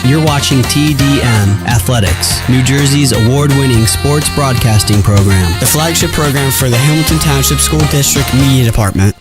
You're watching TDN Athletics, New Jersey's award-winning sports broadcasting program, the flagship program for the Hamilton Township School District Media Department.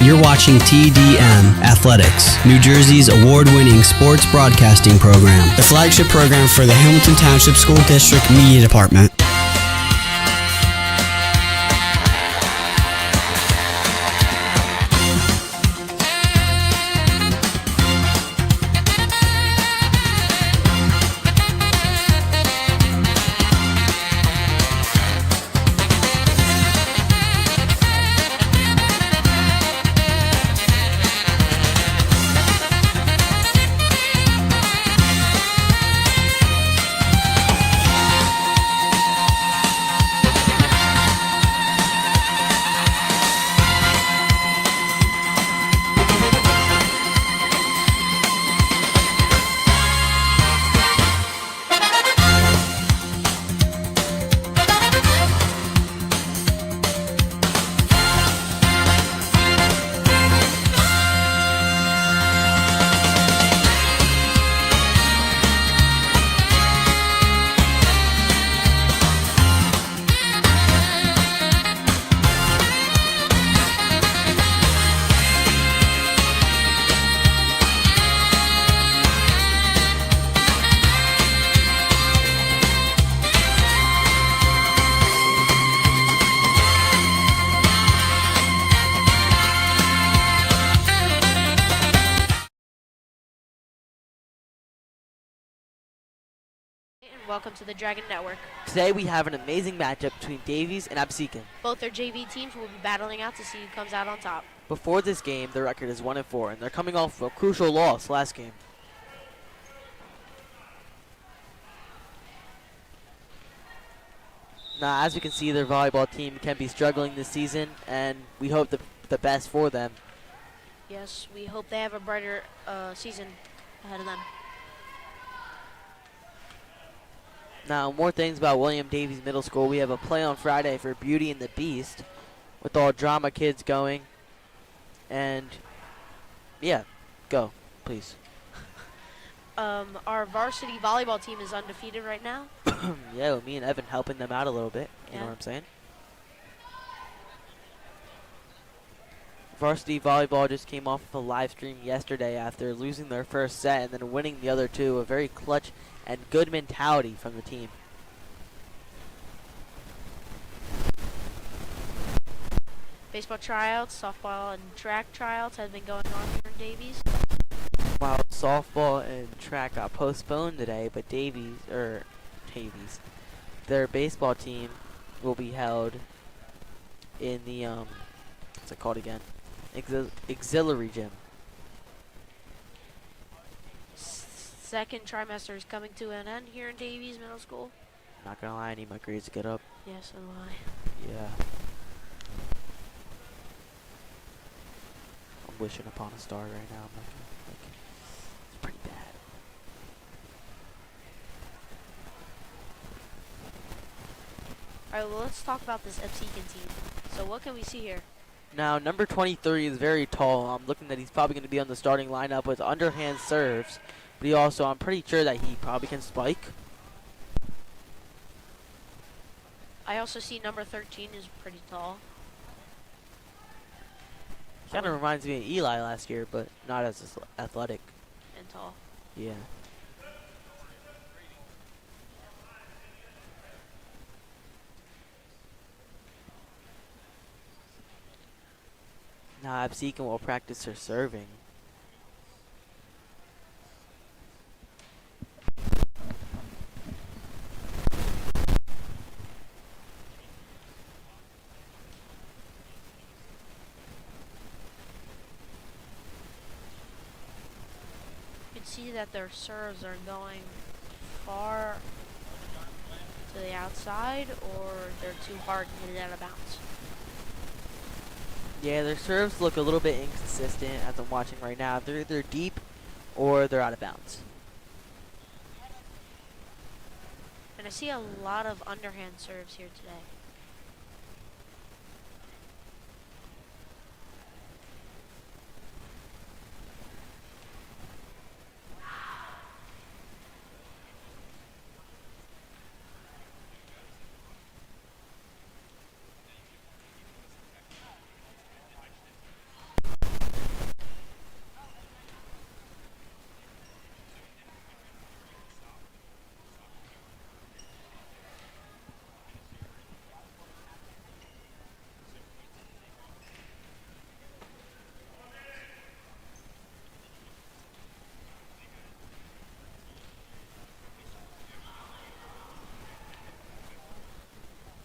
You're watching TDN Athletics, New Jersey's award-winning sports broadcasting program, the flagship program for the Hamilton Township School District Media Department. Welcome to the Dragon Network. Today we have an amazing matchup between Davies and Absecon. Both their JV teams will be battling out to see who comes out on top. Before this game, their record is 1-4, and they're coming off a crucial loss last game. Now, as you can see, their volleyball team can be struggling this season, and we hope the best for them. Yes, we hope they have a brighter season ahead of them. Now, more things about William Davies Middle School. We have a play on Friday for Beauty and the Beast with all drama kids going. And, yeah, go, please. Our varsity volleyball team is undefeated right now. Yeah, with me and Evan helping them out a little bit. You Yeah. know what I'm saying? Varsity volleyball just came off of a live stream yesterday after losing their first set and then winning the other two. A very clutch and good mentality from the team. Baseball tryouts, softball, and track tryouts have been going on here in Davies. While softball and track got postponed today, but Davies, their baseball team will be held in the, what's it called again? Auxiliary gym. Second trimester is coming to an end here in Davies Middle School. Not gonna lie, I need my grades to get up. Yes, and why? Yeah. I'm wishing upon a star right now. I'm like, it's pretty bad. Alright, well, let's talk about this Absecon team. So what can we see here? Now, number 23 is very tall. I'm looking that he's probably going to be on the starting lineup with underhand serves. But he also, I'm pretty sure that he probably can spike. I also see number 13 is pretty tall. Kind of reminds me of Eli last year, but not as athletic. And tall. Yeah. Now, Absecon will practice her serving. You can see that their serves are going far to the outside, or they're too hard and hit it out of bounds. Yeah, their serves look a little bit inconsistent as I'm watching right now. They're either deep or they're out of bounds. And I see a lot of underhand serves here today.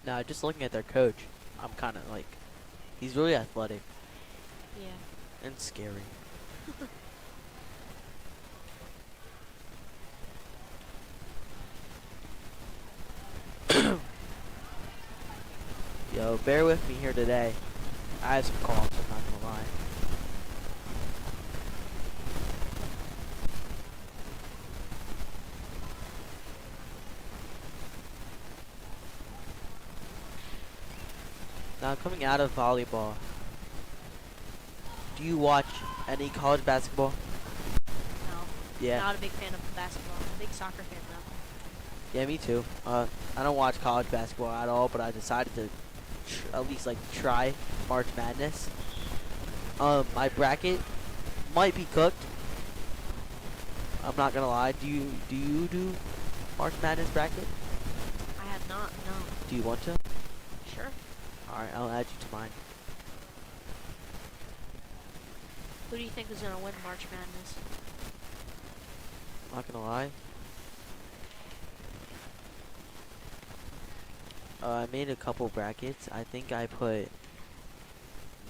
Now, just looking at their coach, I'm kind of like, he's really athletic Yeah. and scary. Yo, bear with me here today. I have some coughs, I'm not gonna lie. Now, coming out of volleyball, do you watch any college basketball? No. Yeah. Not a big fan of basketball. I'm a big soccer fan though. Yeah, me too. I don't watch college basketball at all, but I decided to at least like try March Madness. My bracket might be cooked. I'm not gonna lie. Do you do March Madness bracket? I have not. No. Do you want to? Sure. All right, I'll add you to mine. Who do you think is gonna win March Madness? I'm not gonna lie. I made a couple brackets. I think I put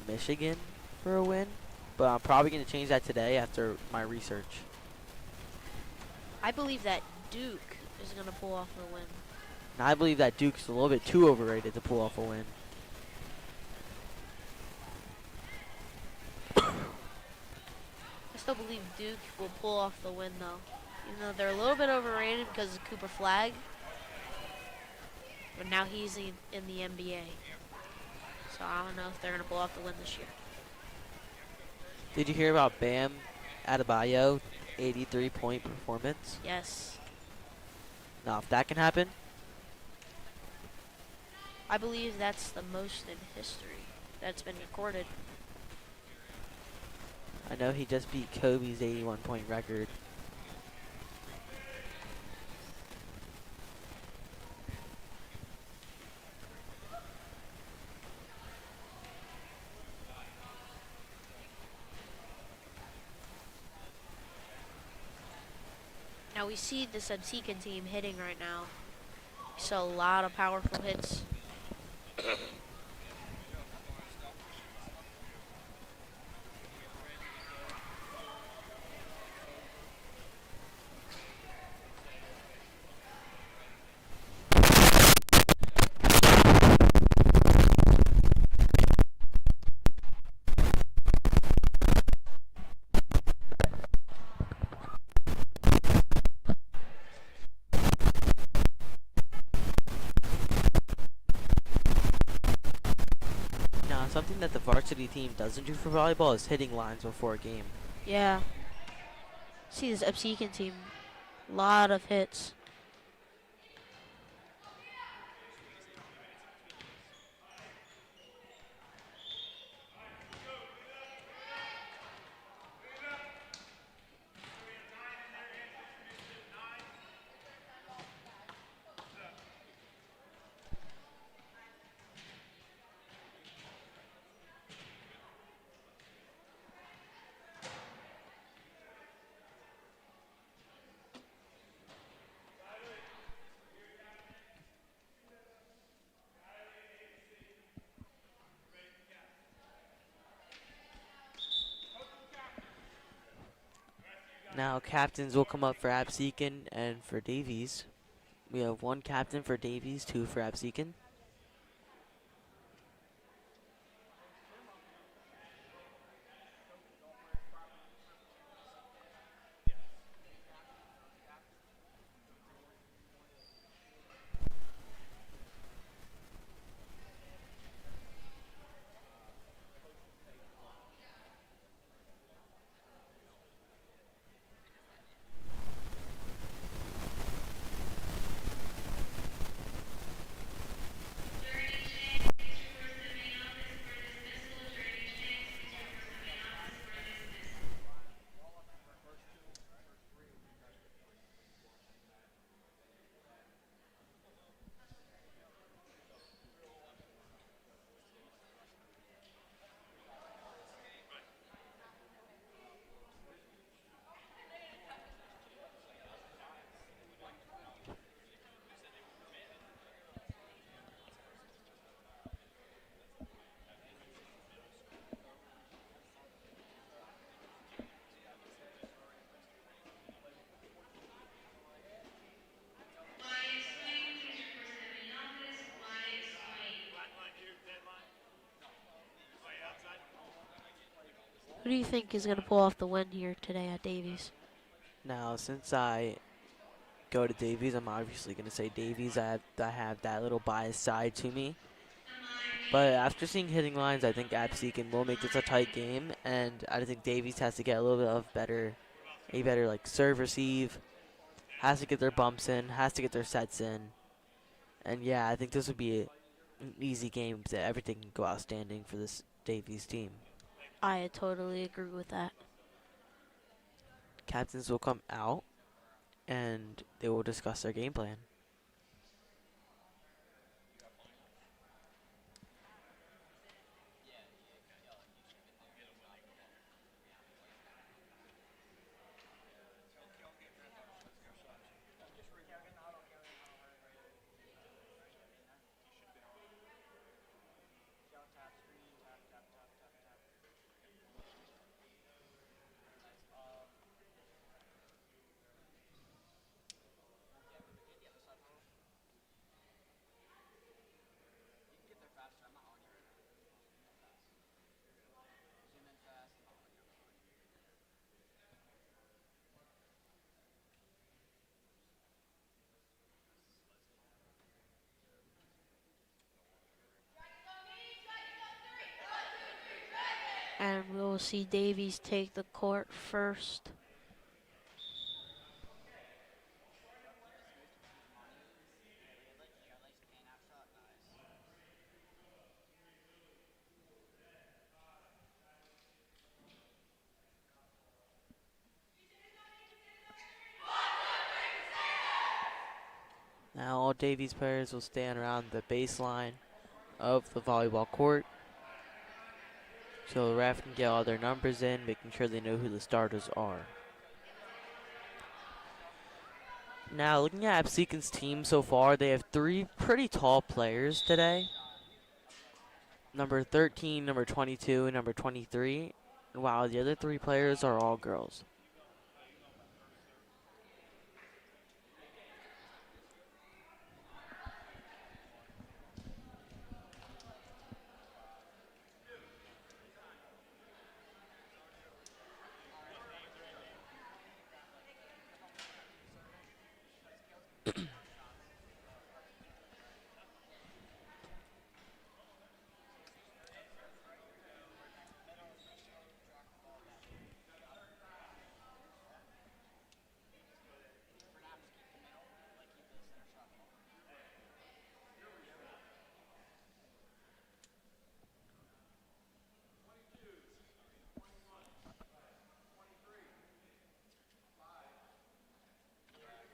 Michigan for a win, but I'm probably gonna change that today after my research. I believe that Duke is gonna pull off the win. And I believe that Duke's a little bit too overrated to pull off a win. I still believe Duke will pull off the win though. Even though they're a little bit overrated because of Cooper Flag. But now he's in the NBA. So I don't know if they're going to pull off the win this year. Did you hear about Bam Adebayo 83-point performance? Yes. Now, if that can happen, I believe that's the most in history that's been recorded. I know he just beat Kobe's 81-point record. Now we see this Absecon team hitting right now. We saw a lot of powerful hits. Now, something that the varsity team doesn't do for volleyball is hitting lines before a game. Yeah. See this Absecon team. A lot of hits. Now, captains will come up for Absecon and for Davies. We have one captain for Davies, two for Absecon. Who do you think is going to pull off the win here today at Davies? Now, since I go to Davies, I'm obviously going to say Davies. I have that little biased side to me. But after seeing hitting lines, I think Absecon will make this a tight game, and I think Davies has to get a little bit of a better like serve receive, has to get their bumps in, has to get their sets in, and yeah, I think this would be an easy game that everything can go outstanding for this Davies team. I totally agree with that. Captains will come out, and they will discuss their game plan. And we'll see Davies take the court first. Now all Davies players will stand around the baseline of the volleyball court, so the ref can get all their numbers in, making sure they know who the starters are. Now, looking at Absecon's team so far, they have 3 pretty tall players today. Number 13, number 22, and number 23, while the other 3 players are all girls.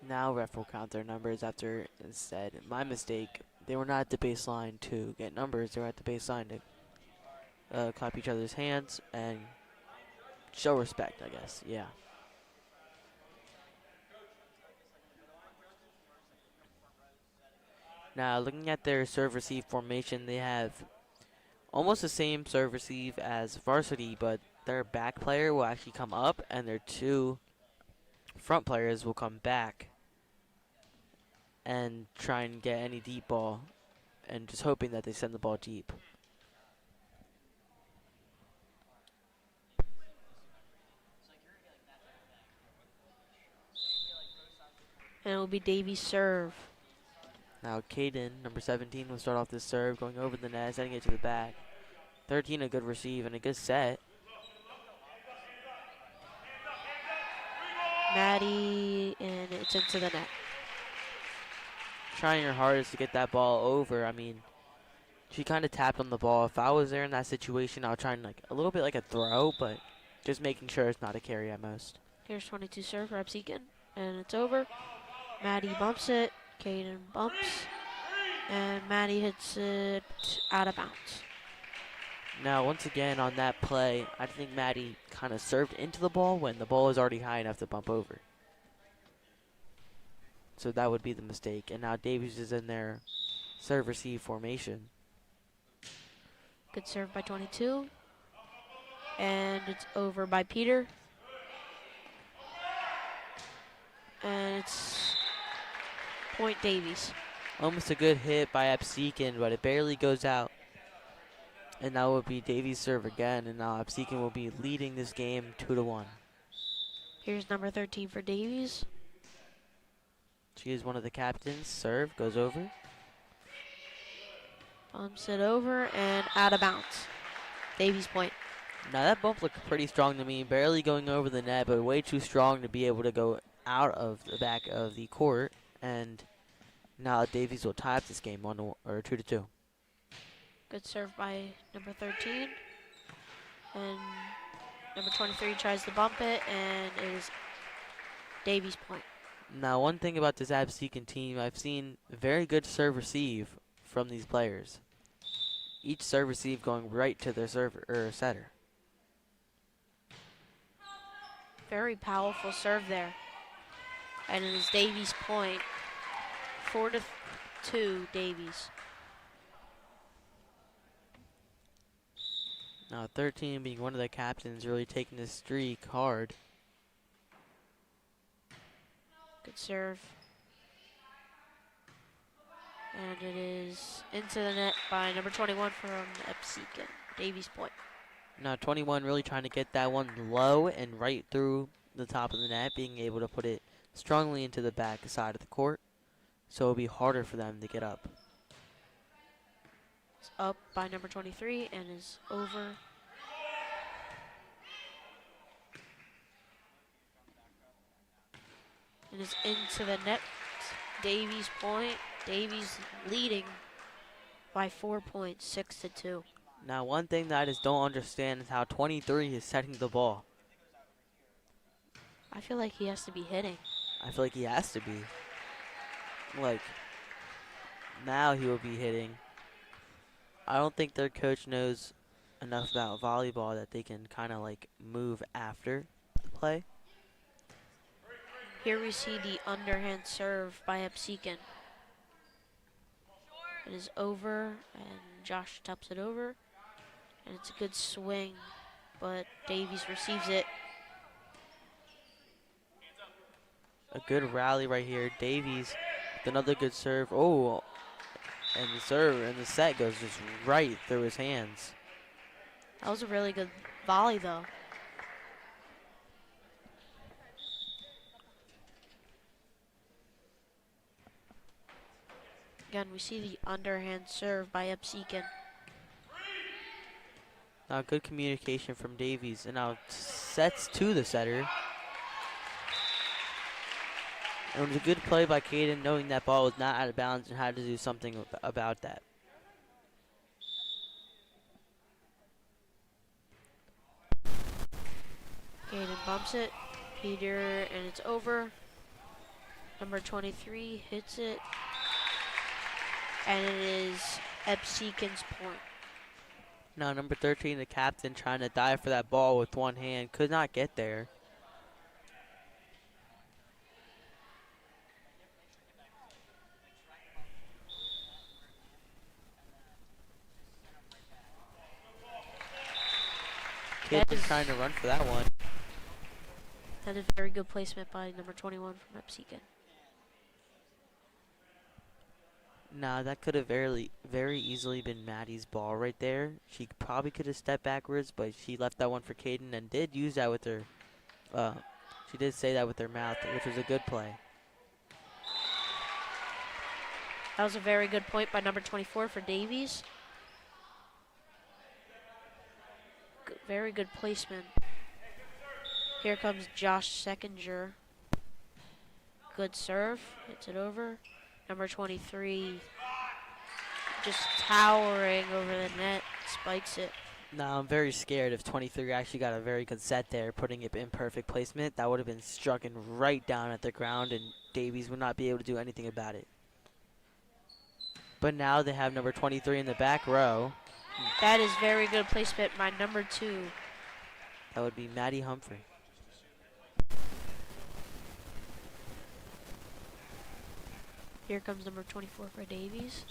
Now ref will count their numbers after it said, my mistake, they were not at the baseline to get numbers, they were at the baseline to clap each other's hands and show respect, I guess, yeah. Now looking at their serve receive formation, they have almost the same serve receive as varsity, but their back player will actually come up and their 2 front players will come back and try and get any deep ball, and just hoping that they send the ball deep. And it'll be Davies' serve. Now Caden, number 17, will start off this serve, going over the net, sending it to the back. 13, a good receive and a good set. Maddie, and it's into the net. Trying her hardest to get that ball over. I mean, she kind of tapped on the ball. If I was there in that situation, I would try and like a little bit like a throw, but just making sure it's not a carry at most. Here's 22 serve for Absecon, and it's over. Maddie bumps it, Caden bumps, and Maddie hits it out of bounds. Now, once again, on that play, I think Maddie kind of served into the ball when the ball is already high enough to bump over. So that would be the mistake. And now Davies is in their serve receive formation. Good serve by 22. And it's over by Peter. And it's point Davies. Almost a good hit by Absecon, but it barely goes out. And that will be Davies' serve again, and now Absecon will be leading this game 2-1. Here's number 13 for Davies. She is one of the captains. Serve goes over. Bumps it over and out of bounds. Davies point. Now that bump looked pretty strong to me, barely going over the net, but way too strong to be able to go out of the back of the court. And now Davies will tie up this game 2-2. Good serve by number 13. And number 23 tries to bump it, and it is Davies point. Now, one thing about this Absecon team, I've seen very good serve receive from these players. Each serve receive going right to their setter. Very powerful serve there. And it is Davies point. 4-2 Davies. Now 13 being one of the captains, really taking this streak hard. Good serve. And it is into the net by number 21 from Absecon. Davies point. Now 21 really trying to get that one low and right through the top of the net, being able to put it strongly into the back side of the court. So it'll be harder for them to get up. It's up by number 23 and is over. And is into the net. Davies point. Davies leading by 4 points, 6-2. Now one thing that I just don't understand is how 23 is setting the ball. I feel like he has to be hitting. I feel like he has to be. Like, now he will be hitting. I don't think their coach knows enough about volleyball that they can kind of like move after the play. Here we see the underhand serve by Absecon. It is over, and Josh taps it over. And it's a good swing, but Davies receives it. A good rally right here. Davies with another good serve. Oh, and the serve and the set goes just right through his hands. That was a really good volley, though. Again, we see the underhand serve by Absecon. Now good communication from Davies, and now sets to the setter. And it was a good play by Caden, knowing that ball was not out of bounds and had to do something about that. Caden bumps it. Peter, and it's over. Number 23 hits it. And it is Absecon's point. Now number 13, the captain, trying to dive for that ball with one hand. Could not get there. Kid was trying to run for that one. That is very good placement by number 21 from Absecon. Nah, that could have very easily been Maddie's ball right there. She probably could have stepped backwards, but she left that one for Caden and did use that with her. She did say that with her mouth, which was a good play. That was a very good point by number 24 for Davies. Very good placement. Here comes Josh Seckinger. Good serve. Hits it over. Number 23 just towering over the net. Spikes it. Now I'm very scared if 23 actually got a very good set there, putting it in perfect placement. That would have been struck in right down at the ground, and Davies would not be able to do anything about it. But now they have number 23 in the back row. That is very good placement by number 2. That would be Maddie Humphrey. Here comes number 24 for Davies.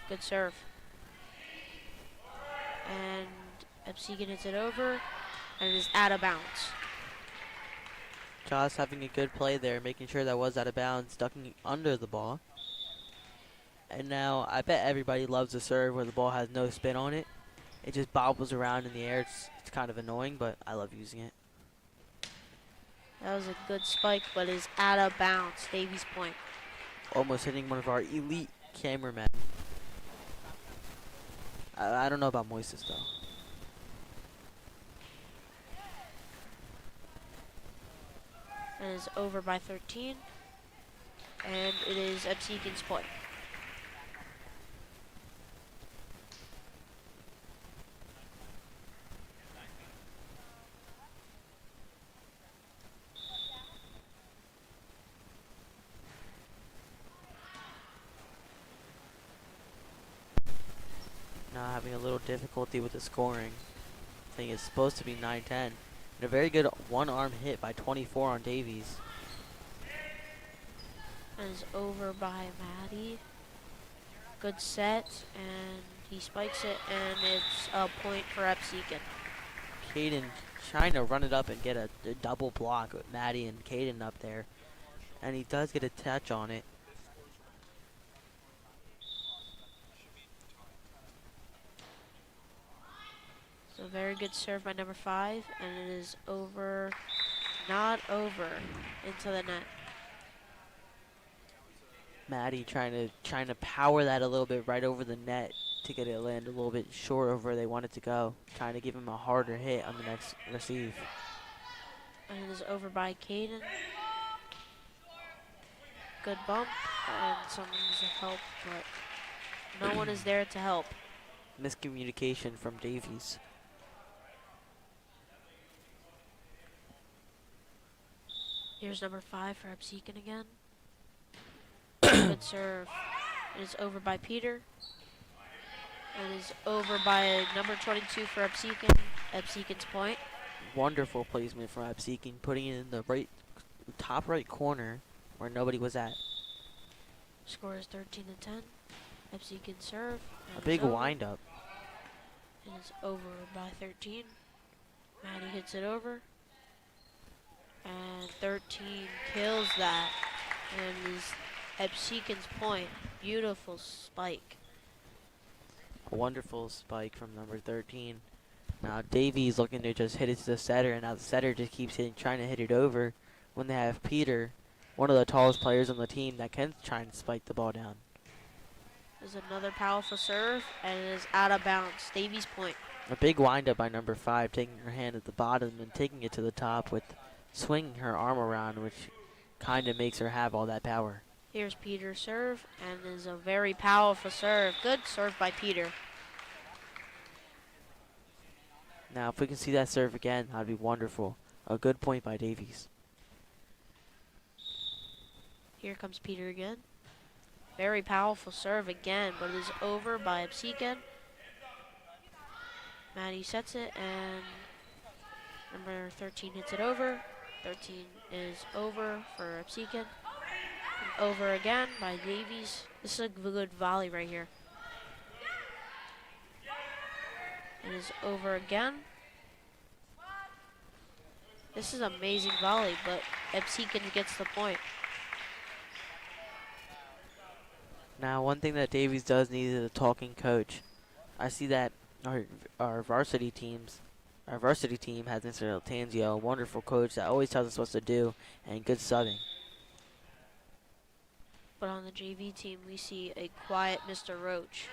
Good serve. And Absecon hits it over, and it is out of bounds. Josh having a good play there, making sure that was out of bounds, ducking under the ball. And now I bet everybody loves the serve where the ball has no spin on it. It just bobbles around in the air. It's kind of annoying, but I love using it. That was a good spike, but is out of bounds. Davies point. Almost hitting one of our elite cameramen. I don't know about Moises, though. And is over by 13. And it is Absecon's point. Now having a little difficulty with the scoring. I think it's supposed to be 9-10. And a very good one-arm hit by 24 on Davies. And is over by Maddie. Good set, and he spikes it, and it's a point for Absecon. Caden trying to run it up and get a double block with Maddie and Caden up there. And he does get a touch on it. So very good serve by number 5, and it is over, not over, into the net. Maddie trying to power that a little bit right over the net to get it land a little bit short of where they want it to go. Trying to give him a harder hit on the next receive. And it is over by Caden. Good bump, and someone needs to help, but no one is there to help. Miscommunication from Davies. Here's number 5 for Absecon again. Good serve. It is over by Peter. It is over by number 22 for Absecon. Absecon's point. Wonderful placement from Absecon, putting it in the top right corner where nobody was at. Score is 13-10. Absecon serve. A big wind-up. It is over by 13. Maddie hits it over. And 13 kills that. And is Absecon's point. Beautiful spike. A wonderful spike from number 13. Now Davies looking to just hit it to the setter, and now the setter just keeps trying to hit it over when they have Peter, one of the tallest players on the team, that can try and spike the ball down. There's another powerful serve, and it is out of bounds. Davies point. A big windup by number 5, taking her hand at the bottom and taking it to the top with swinging her arm around, which kind of makes her have all that power. Here's Peter's serve, and it is a very powerful serve. Good serve by Peter. Now, if we can see that serve again, that'd be wonderful. A good point by Davies. Here comes Peter again. Very powerful serve again, but it is over by Absecon. Maddie sets it, and number 13 hits it over. 13 is over for Absecon. Over again by Davies. This is a good volley right here. It is over again. This is amazing volley, but Absecon gets the point. Now, one thing that Davies does need is a talking coach. I see that our varsity team has Mr. Tanzio, a wonderful coach that always tells us what to do, and good subbing. But on the JV team, we see a quiet Mr. Roach.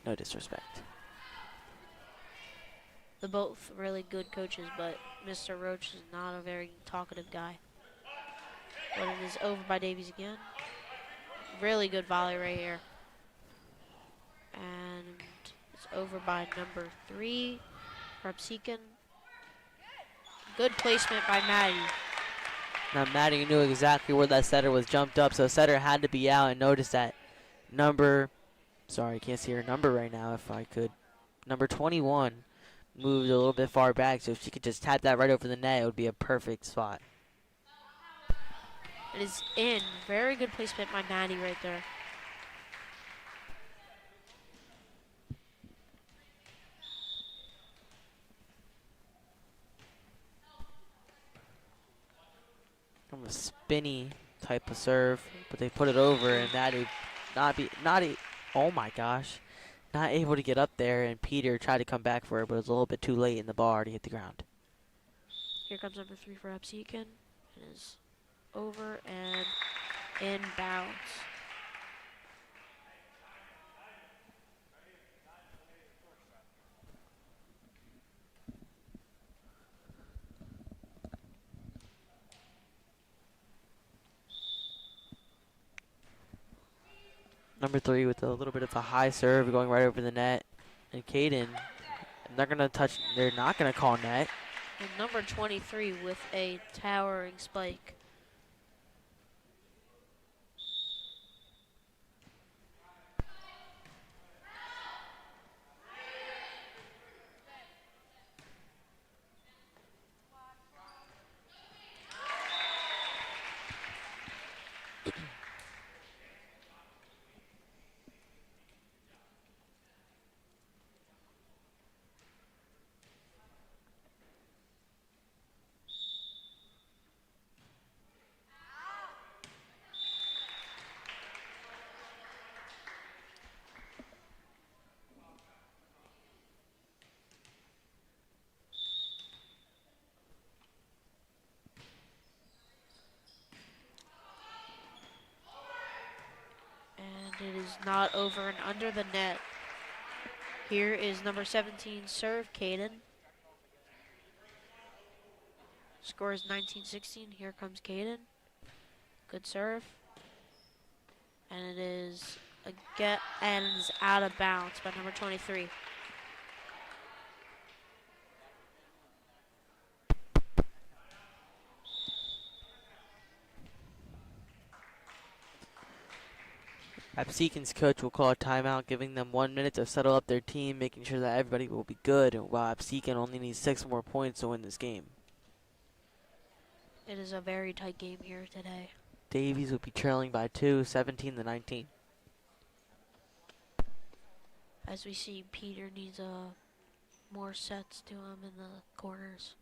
No disrespect. They're both really good coaches, but Mr. Roach is not a very talkative guy. But it is over by Davies again. Really good volley right here. And it's over by number 3 for Absecon. Good placement by Maddie. Now Maddie knew exactly where that setter was jumped up, so setter had to be out, and notice that sorry, I can't see her number right now if I could. Number 21 moved a little bit far back, so if she could just tap that right over the net, it would be a perfect spot. It is in. Very good placement by Maddie right there. Kind of a spinny type of serve, but they put it over, and that is oh my gosh, not able to get up there, and Peter tried to come back for it, but it was a little bit too late, and the ball already hit the ground. Here comes number 3 for Absecon. It is over and in bounds. Number 3 with a little bit of a high serve going right over the net, and Caden, they're not gonna call net. And number 23 with a towering spike. And it is not over and under the net. Here is number 17 serve, Caden. Score is 19-16. Here comes Caden. Good serve. And it is out of bounds by number 23. Absecon's coach will call a timeout, giving them 1 minute to settle up their team, making sure that everybody will be good, while Absecon only needs 6 more points to win this game. It is a very tight game here today. Davies will be trailing by 2, 17-19. As we see, Peter needs more sets to him in the corners.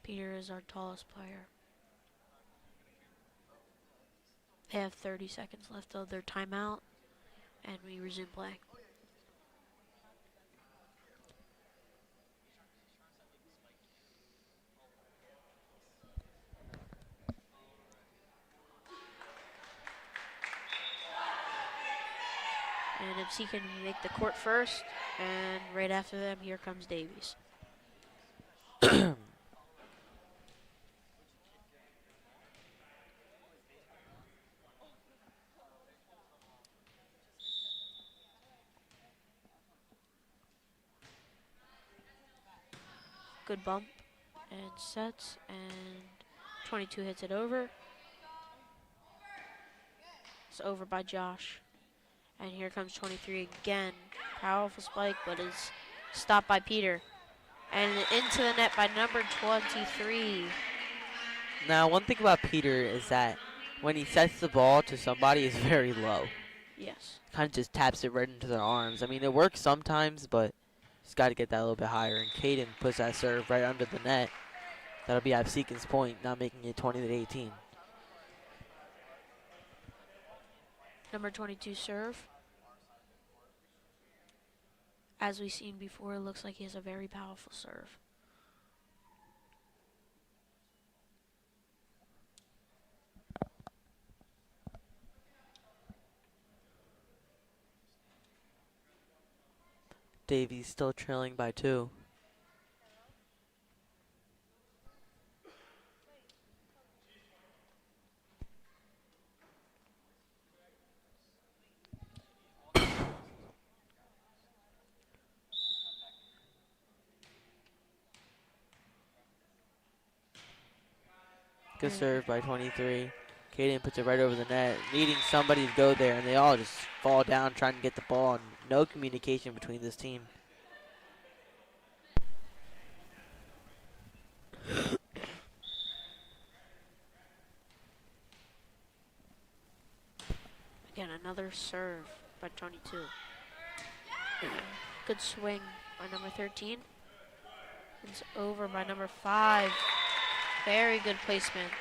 Peter is our tallest player. They have 30 seconds left of their timeout, and we resume play. And Absecon can make the court first, and right after them, here comes Davies. Good bump and sets, and 22 hits it over. It's over by Josh. And here comes 23 again. Powerful spike, but is stopped by Peter. And into the net by number 23. Now, one thing about Peter is that when he sets the ball to somebody, it's very low. Yes. Kind of just taps it right into their arms. I mean, it works sometimes, but just got to get that a little bit higher. And Caden puts that serve right under the net. That'll be Absecon's point, not making it 20-18. Number 22 serve. As we've seen before, it looks like he has a very powerful serve. Davies still trailing by 2. Good serve by 23. Caden puts it right over the net, needing somebody to go there, and they all just fall down trying to get the ball, and no communication between this team. Again, another serve by 22. Good swing by number 13. It's over by number 5. Very good placement.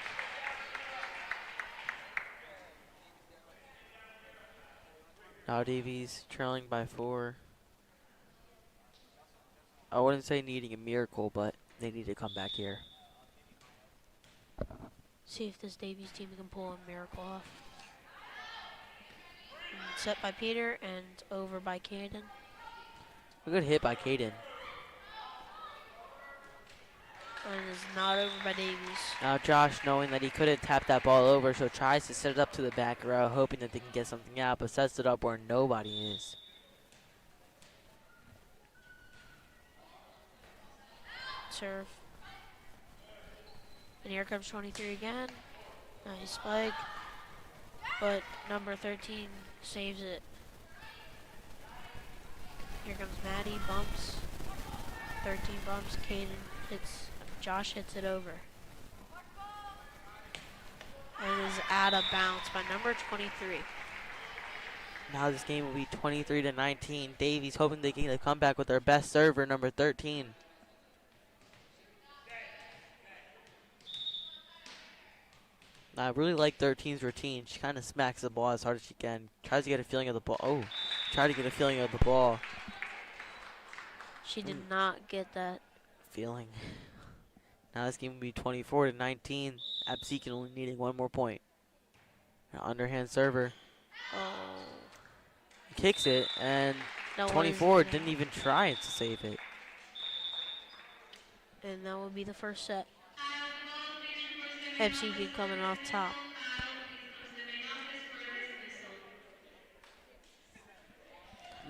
Now Davies trailing by 4. I wouldn't say needing a miracle, but they need to come back here. See if this Davies team can pull a miracle off. And set by Peter and over by Caden. A good hit by Caden. And it is not over by Davies. Now Josh, knowing that he couldn't tap that ball over, so tries to set it up to the back row, hoping that they can get something out, but sets it up where nobody is. Serve. And here comes 23 again. Nice spike. But number 13 saves it. Here comes Maddie, bumps. 13 bumps, Caden hits, Josh hits it over. And it is out of bounds by number 23. Now this game will be 23-19. Davies hoping they can get a comeback with their best server, number 13. I really like 13's routine. She kind of smacks the ball as hard as she can. Tries to get a feeling of the ball. Oh, try to get a feeling of the ball. She did not get that. Feeling. Now this game will be 24-19. Absecon only needing one more point. Now underhand server. Oh. Kicks it, and That 24 didn't even try to save it. And that will be the first set. Absecon coming off top.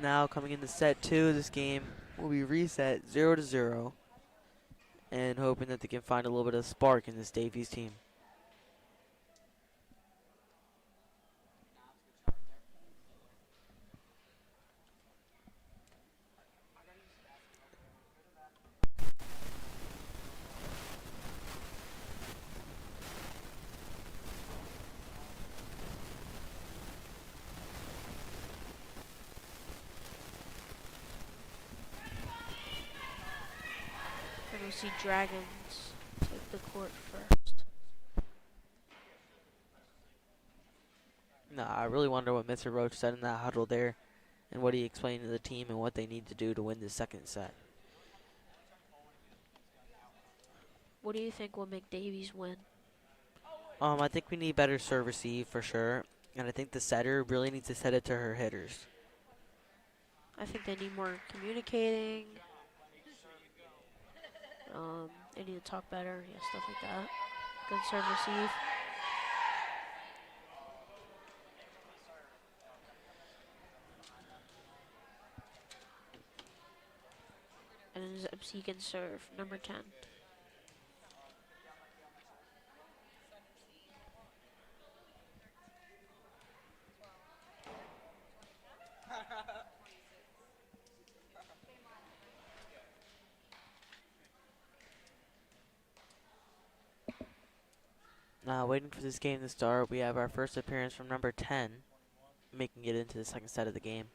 Now coming into set 2 of this game will be reset 0-0. And hoping that they can find a little bit of spark in this Davies team. And we see Dragons take the court first. No, I really wonder what Mr. Roach said in that huddle there and what he explained to the team and what they need to do to win the second set. What do you think will make Davies win? I think we need better serve receive for sure. And I think the setter really needs to set it to her hitters. I think they need more communicating. They need to talk better, yeah, stuff like that. Good serve receive. And it is Absecon serve, number 10. Now, waiting for this game to start, we have our first appearance from number 10, making it into the second set of the game.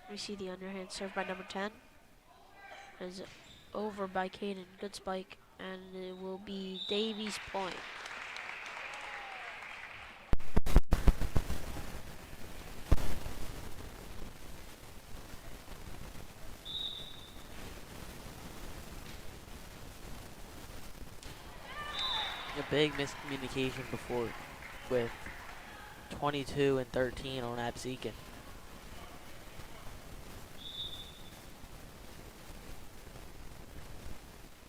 We see the underhand serve by number 10. Is over by Caden. Good spike. And it will be Davies' point. A big miscommunication before with 22 and 13 on Absecon.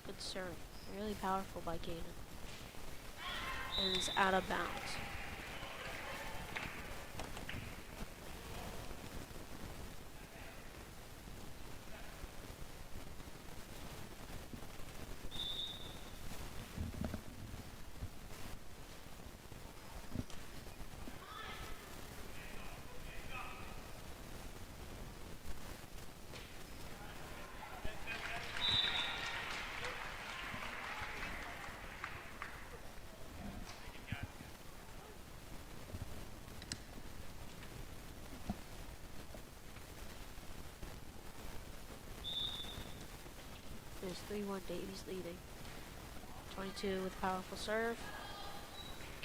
Good serve. Really powerful by Caden. And it's out of bounds. There's 3-1 Davies leading. 22 with powerful serve.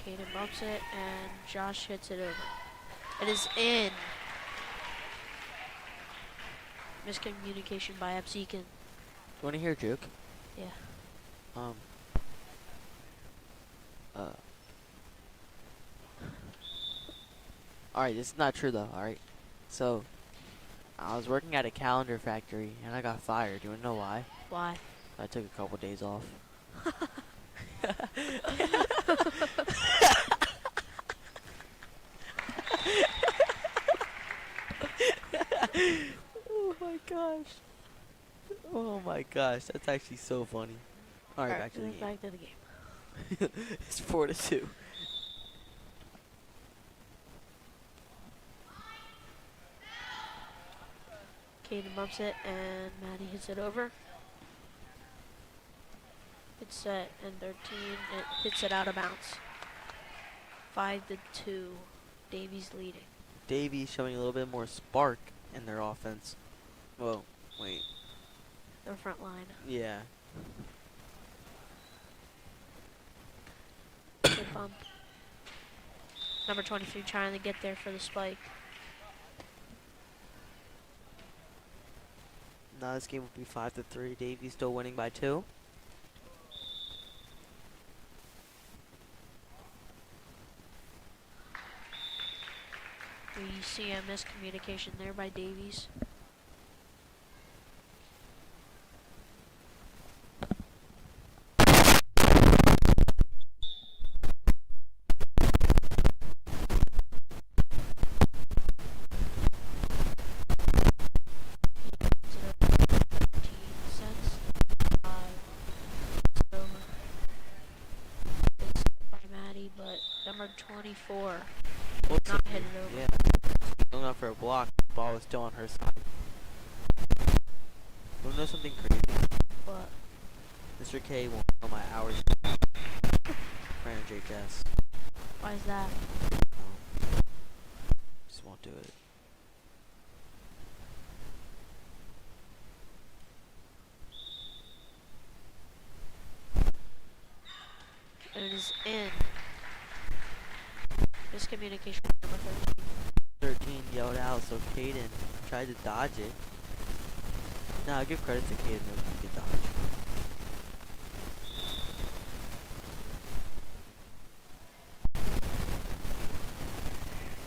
Caden bumps it and Josh hits it over. It is in. Miscommunication by Absecon. You want to hear a joke? Yeah. Alright, this is not true though, alright? So, I was working at a calendar factory and I got fired. You wanna know why? Why? I took a couple days off. Oh my gosh. Oh my gosh, that's actually so funny. Alright, back to the game. Back to the game. It's 4-2. Caden bumps it and Maddie hits it over. It's set and 13. It hits it out of bounds. 5-2. Davies leading. Davies showing a little bit more spark in their offense. Well, wait. Their front line. Yeah. Good bump. Number 23 trying to get there for the spike. Now this game will be 5-3. Davies still winning by 2. We see a miscommunication there by Davies. But number 24 not hit it over. Yeah. Going up for a block. The ball was still on her side. You wanna know something crazy? What? Mr. K won't know my hours. Brandon JKS. Why is that? Just won't do it. And it is in. Miscommunication with number 13. 13 yelled out, so Caden tried to dodge it. Now I give credit to Caden that he could dodge.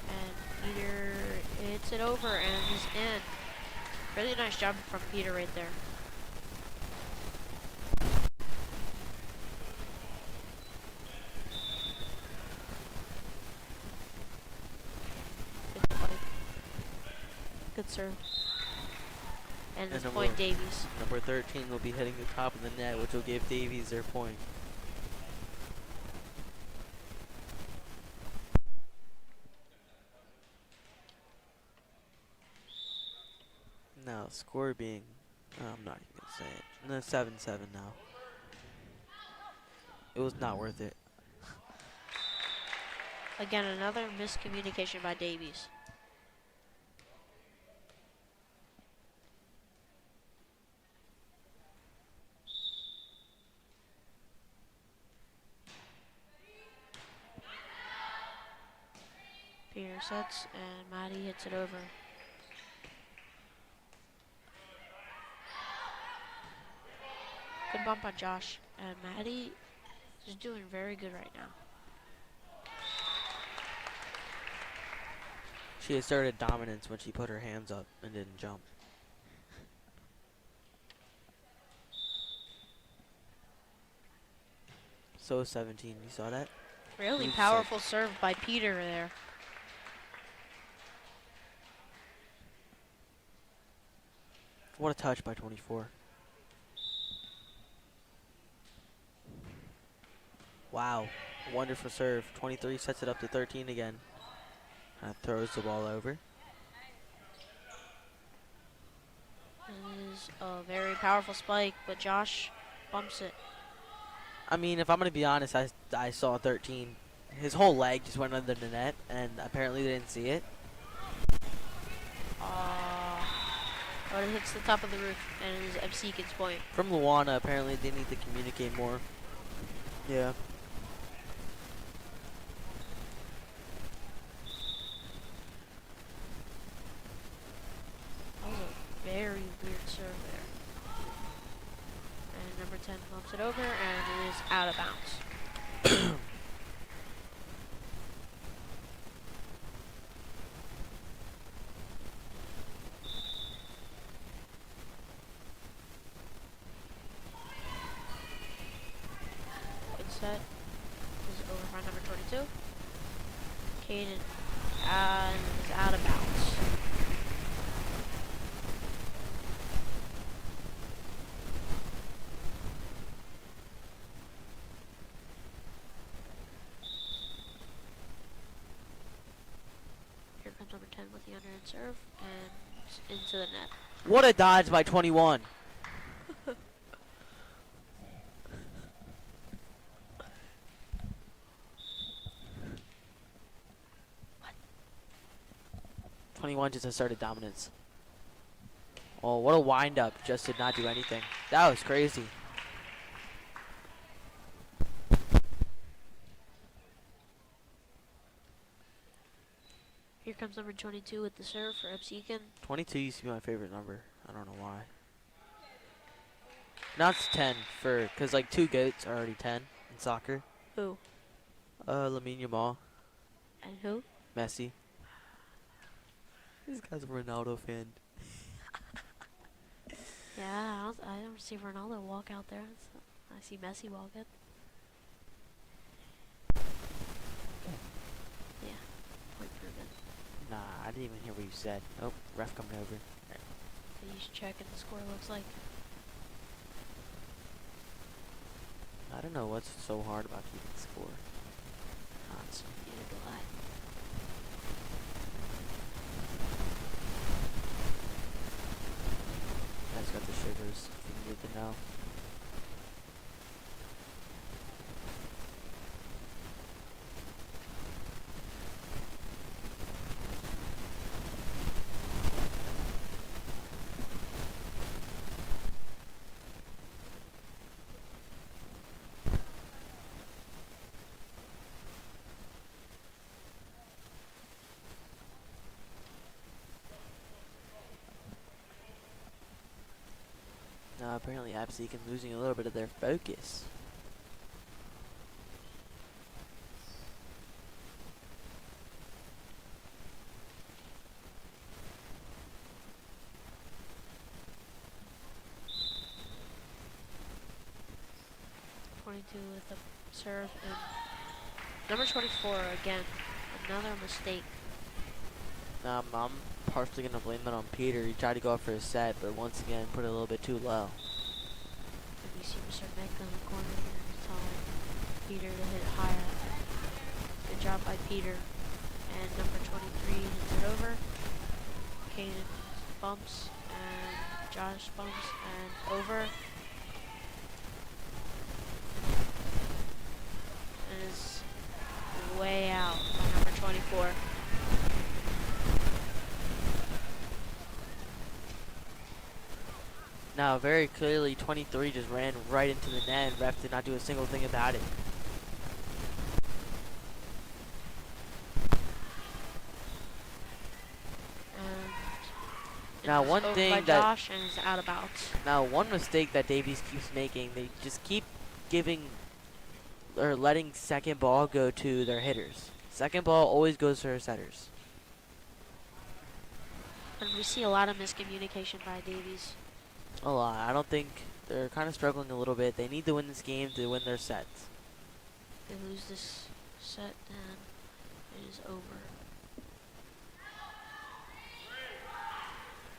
And Peter hits it over and he's in. Really nice job from Peter right there. Good spike. Good serve. And it's point Davies. Number 13 will be hitting the top of the net, which will give Davies their point. Now, score being, I'm not even going to say it. No, 7-7 now. It was not worth it. Again, another miscommunication by Davies. resets, and Maddie hits it over. Good bump on Josh, and Maddie is doing very good right now. She asserted dominance when she put her hands up and didn't jump. So 17, you saw that? Really Huge powerful serve by Peter there. What a touch by 24. Wow, wonderful serve. 23 sets it up to 13 again. Throws the ball over. It is a very powerful spike, but Josh bumps it. I mean, if I'm going to be honest, I saw 13. His whole leg just went under the net, and apparently they didn't see it. But it hits the top of the roof, and it is Absecon's point. From Luana, apparently they need to communicate more. Yeah. That was a very weird serve there. And number 10 bumps it over, and it is out of bounds. Set is over by number 22. Caden is out of bounds. Here comes number 10 with the underhand serve and it's into the net. What a dodge by 21. 21 just asserted dominance. Oh, what a wind-up. Just did not do anything. That was crazy. Here comes number 22 with the serve for Absecon. 22 used to be my favorite number. I don't know why. Now it's 10 because like 2 goats are already 10 in soccer. Who? Lamine Yamal. And who? Messi. This guy's a Ronaldo fan. Yeah, I don't see Ronaldo walk out there. I see Messi walk it. Yeah, point proven. Nah, I didn't even hear what you said. Oh, ref coming over. He's checking the score, looks like. I don't know what's so hard about keeping score. Constant, neither do I. Guys got the shivers, if you need to know. Now apparently Absecon losing a little bit of their focus. With the serve and number 24 again, another mistake. I'm partially gonna blame that on Peter. He tried to go up for a set, but once again put it a little bit too low. And you see Mr. Beck in the corner here telling Peter to hit it higher. Good job by Peter. And number 23 hits it over. Caden bumps and Josh bumps and over. Is way out by number 24. Now very clearly 23 just ran right into the net and ref did not do a single thing about it. Now, It's one over thing by that Josh and is out of bounds. Now, one mistake that Davies keeps making, they just keep giving or letting second ball go to their hitters. Second ball always goes to our setters. And we see a lot of miscommunication by Davies. A lot. I don't think they're kind of struggling a little bit. They need to win this game to win their sets. They lose this set and it is over.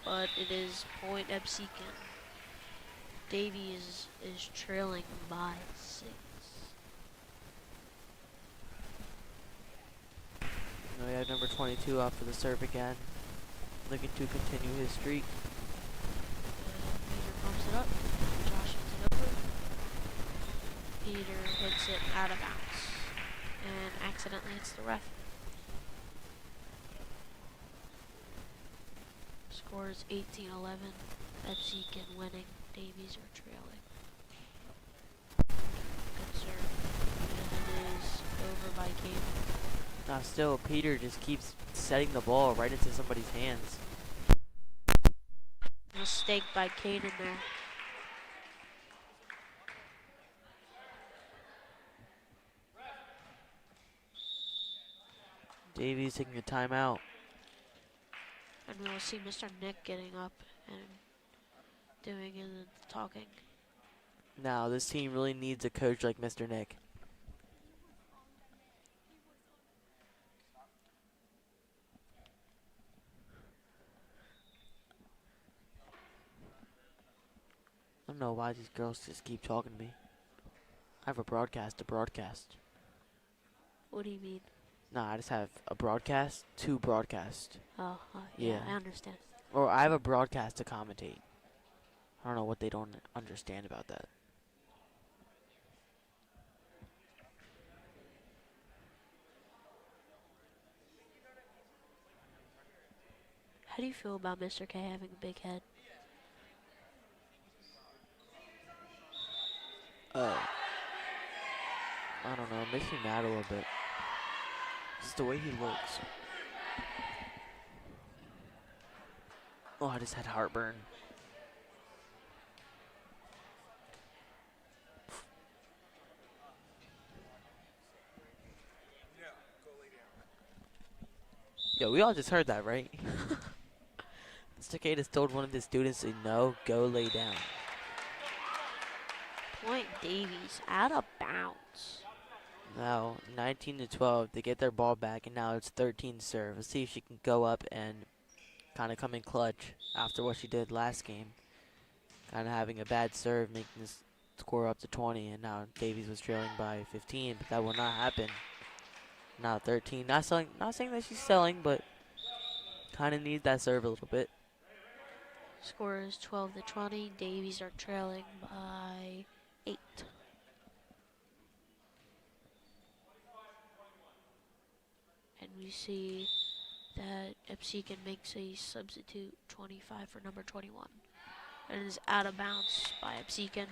But it is point Absecon. Davies is trailing by 6. Now we have number 22 up for the serve again, looking to continue his streak. And Peter pumps it up. Josh hits it over. Peter hits it out of bounds and accidentally hits the ref. Score is 18-11. Absecon winning. Davies are trailing. Good serve. And it is over by Cable. Now still, Peter just keeps setting the ball right into somebody's hands. Mistake by Caden there. Davies taking a timeout. And we will see Mr. Nick getting up and doing the talking. Now this team really needs a coach like Mr. Nick. I don't know why these girls just keep talking to me. I have a broadcast to broadcast. What do you mean? Nah, I just have a broadcast to broadcast. Oh, yeah, Yeah. I understand. Or I have a broadcast to commentate. I don't know what they don't understand about that. How do you feel about Mr. K having a big head? I don't know, it makes me mad a little bit. Just the way he looks. Oh, I just had heartburn. Yo, we all just heard that, right? Mr. K just told one of his students to no, go lay down. Point Davies out of bounds. Now, 19-12, they get their ball back, and now it's 13 serve. Let's see if she can go up and kind of come in clutch after what she did last game. Kind of having a bad serve, making this score up to 20, and now Davies was trailing by 15, but that will not happen. Now 13, not saying that she's selling, but kind of needs that serve a little bit. Score is 12-20. Davies are trailing by 8. And we see that Absecon makes a substitute 25 for number 21. And is out of bounds by Absecon.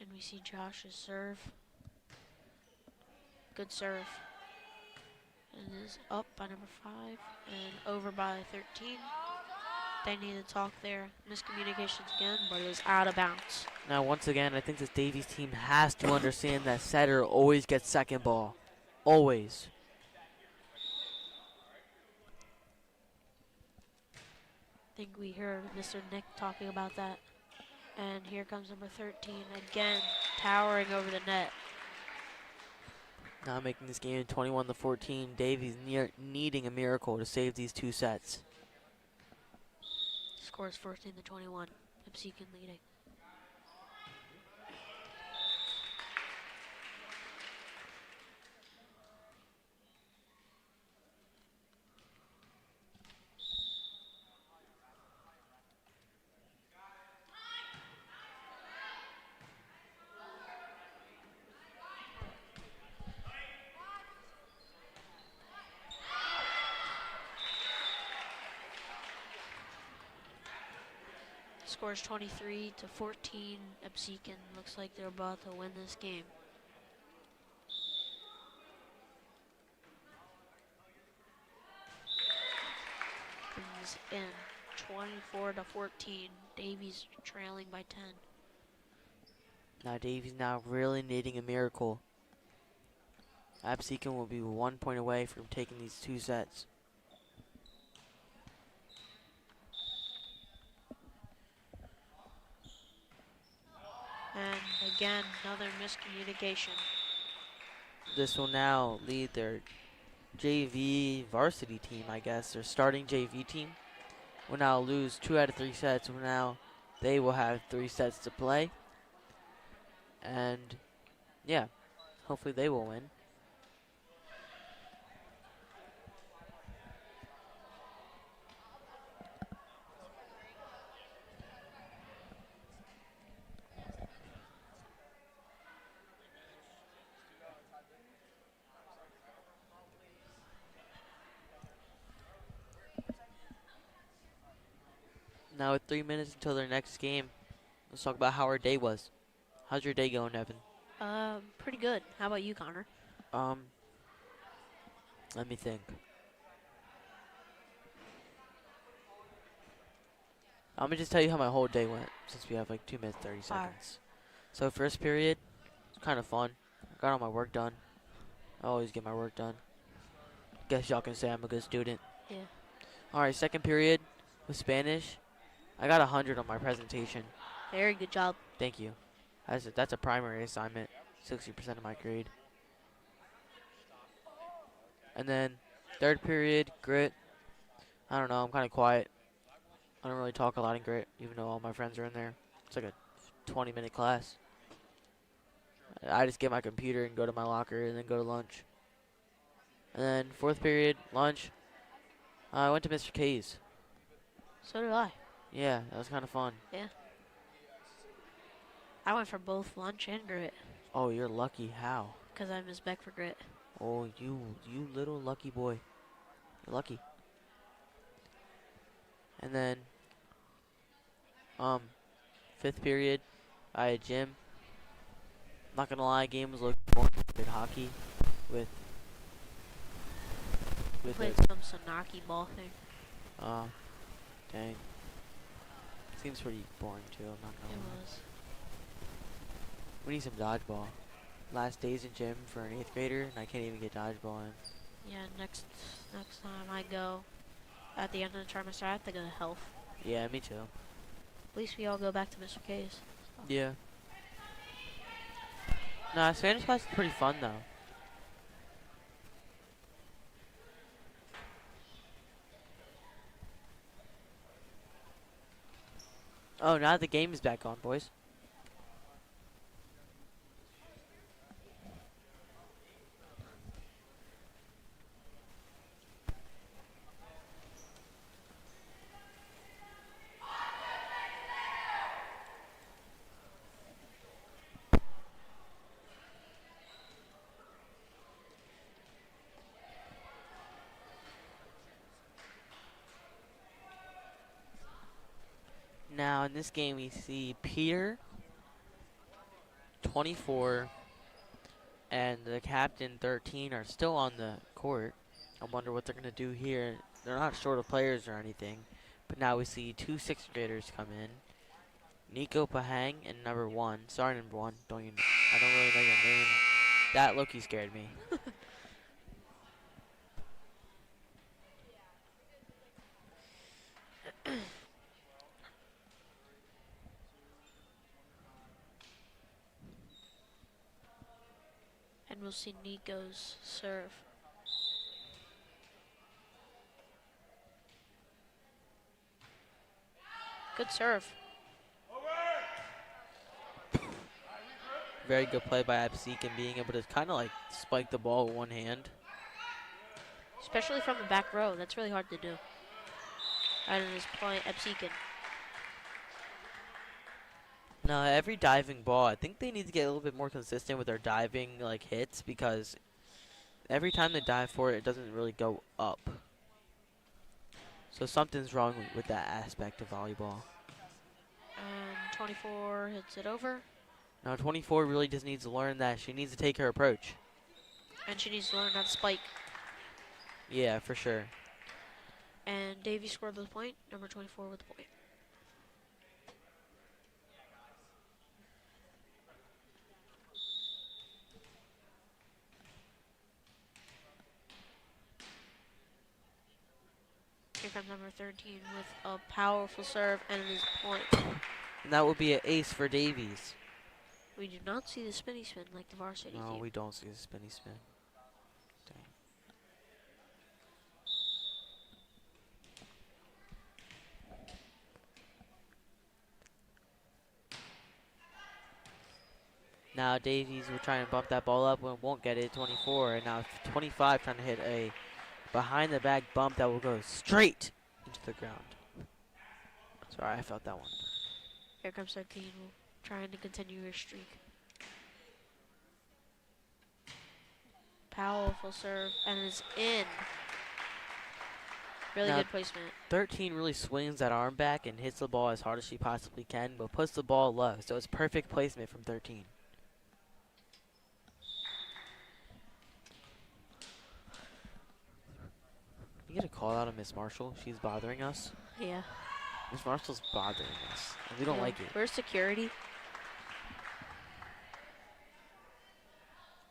And we see Josh's serve. Good serve. And it is up by number 5 and over by 13. They need to talk there. Miscommunications again, but it is out of bounds. Now, once again, I think this Davies team has to understand that setter always gets second ball. Always. I think we heard Mr. Nick talking about that. And here comes number 13 again, towering over the net. Now making this game 21-14. Davies needing a miracle to save these 2 sets. Score is 14-21. Absecon leading. Scores 23-14. Absecon looks like they're about to win this game. Davies in 24-14. Davies trailing by 10. Now Davies now really needing a miracle. Absecon will be 1 point away from taking these 2 sets. And again, another miscommunication. This will now lead their JV varsity team, I guess. Their starting JV team will now lose 2 out of 3 sets. Well, now they will have 3 sets to play. And yeah, hopefully they will win. Now with 3 minutes until their next game, let's talk about how our day was. How's your day going, Evan? Pretty good. How about you, Connor? Let me think. I'm gonna just tell you how my whole day went since we have like 2 minutes 30 seconds. So first period, it's kind of fun. I got all my work done. I always get my work done. Guess y'all can say I'm a good student. Yeah. All right, second period with Spanish. I got 100 on my presentation. Very good job. Thank you. That's a primary assignment, 60% of my grade. And then third period, grit. I don't know, I'm kind of quiet. I don't really talk a lot in grit, even though all my friends are in there. It's like a 20-minute class. I just get my computer and go to my locker and then go to lunch. And then fourth period, lunch. I went to Mr. K's. So did I. Yeah, that was kind of fun. Yeah. I went for both lunch and grit. Oh, you're lucky. How? Because I miss Beck for grit. Oh, you little lucky boy. You're lucky. And then, fifth period, I had gym. Not gonna lie, game was looking boring. Did hockey with Played some Sanaki ball thing. Dang. Seems pretty boring too. I'm not gonna It lie. was. We need some dodgeball. Last days in gym for an 8th grader, and I can't even get dodgeball in. Yeah, next time I go, at the end of the trimester, I have to go to health. Yeah, me too. At least we all go back to Mr. K's. So. Yeah. Nah, Spanish class is pretty fun though. Oh, now the game is back on, boys. Now in this game we see Peter, 24, and the captain, 13, are still on the court. I wonder what they're going to do here. They're not short of players or anything, but now we see 2 6th graders come in. Nico Pahang and number 1. Sorry, number 1. I don't really know your name. That Loki scared me. And we'll see Nico's serve. Good serve. Very good play by Absecon, being able to kind of like spike the ball with one hand. Especially from the back row. That's really hard to do. Out of this play, Absecon. Now, every diving ball, I think they need to get a little bit more consistent with their diving like hits, because every time they dive for it, it doesn't really go up. So something's wrong with that aspect of volleyball. And 24 hits it over. Now 24 really just needs to learn that she needs to take her approach. And she needs to learn how to spike. Yeah, for sure. And Davies scored with the point. Number 24 with the point. Here comes number 13 with a powerful serve and his point. And that would be an ace for Davies. We do not see the spinny spin like the varsity No, team. we don't see the spinny spin. Dang. Now Davies will try and bump that ball up and won't get it. 24, and now 25 trying to hit a behind the back bump that will go straight into the ground. Sorry, I felt that one. Here comes 13, trying to continue his streak. Powerful serve and is in. Really Now, good placement. 13 really swings that arm back and hits the ball as hard as she possibly can, but puts the ball low. So it's perfect placement from 13. You get a call out of Miss Marshall. She's bothering us. Yeah. Miss Marshall's bothering us. And we don't Yeah. like it. Where's security?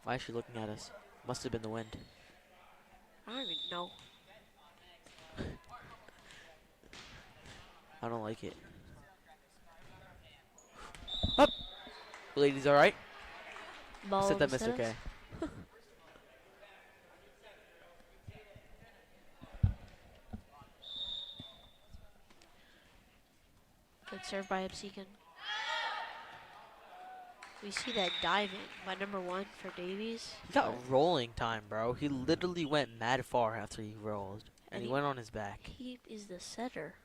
Why is she looking at us? Must have been the wind. I don't even know. I don't like it. Up! Ladies, alright? Ball Said that almost missed hit us. okay. Good serve by Absecon. We see that diving by number 1 for Davies. He got rolling time, bro. He literally went mad far after he rolled. And he went on his back. He is the setter.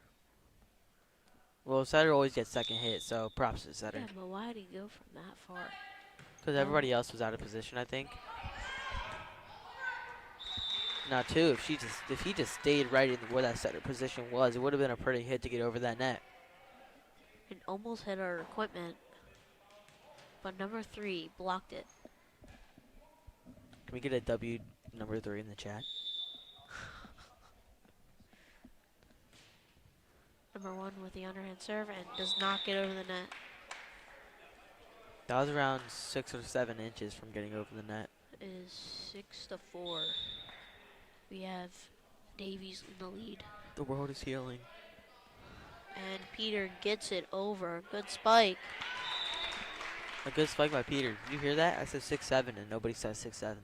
Well, setter always gets second hit, so props to the setter. Yeah, but why did he go from that far? Because everybody else was out of position, I think. Now, too, if he just stayed right in where that setter position was, it would have been a pretty hit to get over that net. And almost hit our equipment. But number 3 blocked it. Can we get a W number 3 in the chat? Number 1 with the underhand serve and does not get over the net. That was around 6 or 7 inches from getting over the net. It is 6-4. We have Davies in the lead. The world is healing. And Peter gets it over. Good spike. A good spike by Peter. Did you hear that? I said 6-7 and nobody says 6-7.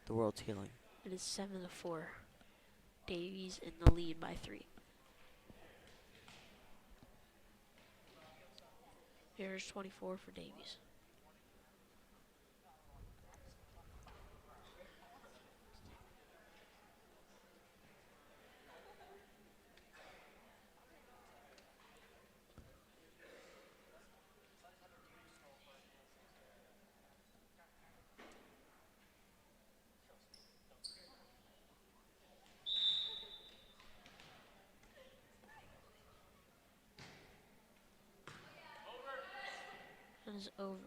The world's healing. It is 7-4. Davies in the lead by 3. Here's 24 for Davies. Is over.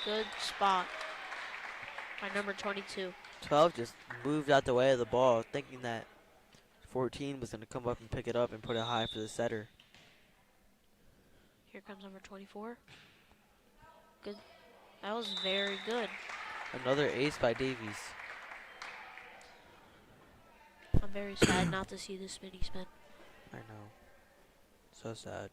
Good spot by number 22. 12 just moved out the way of the ball, thinking that 14 was going to come up and pick it up and put it high for the setter. Here comes number 24. Good. That was very good. Another ace by Davies. I'm very sad not to see the spinny spin. I know. So sad.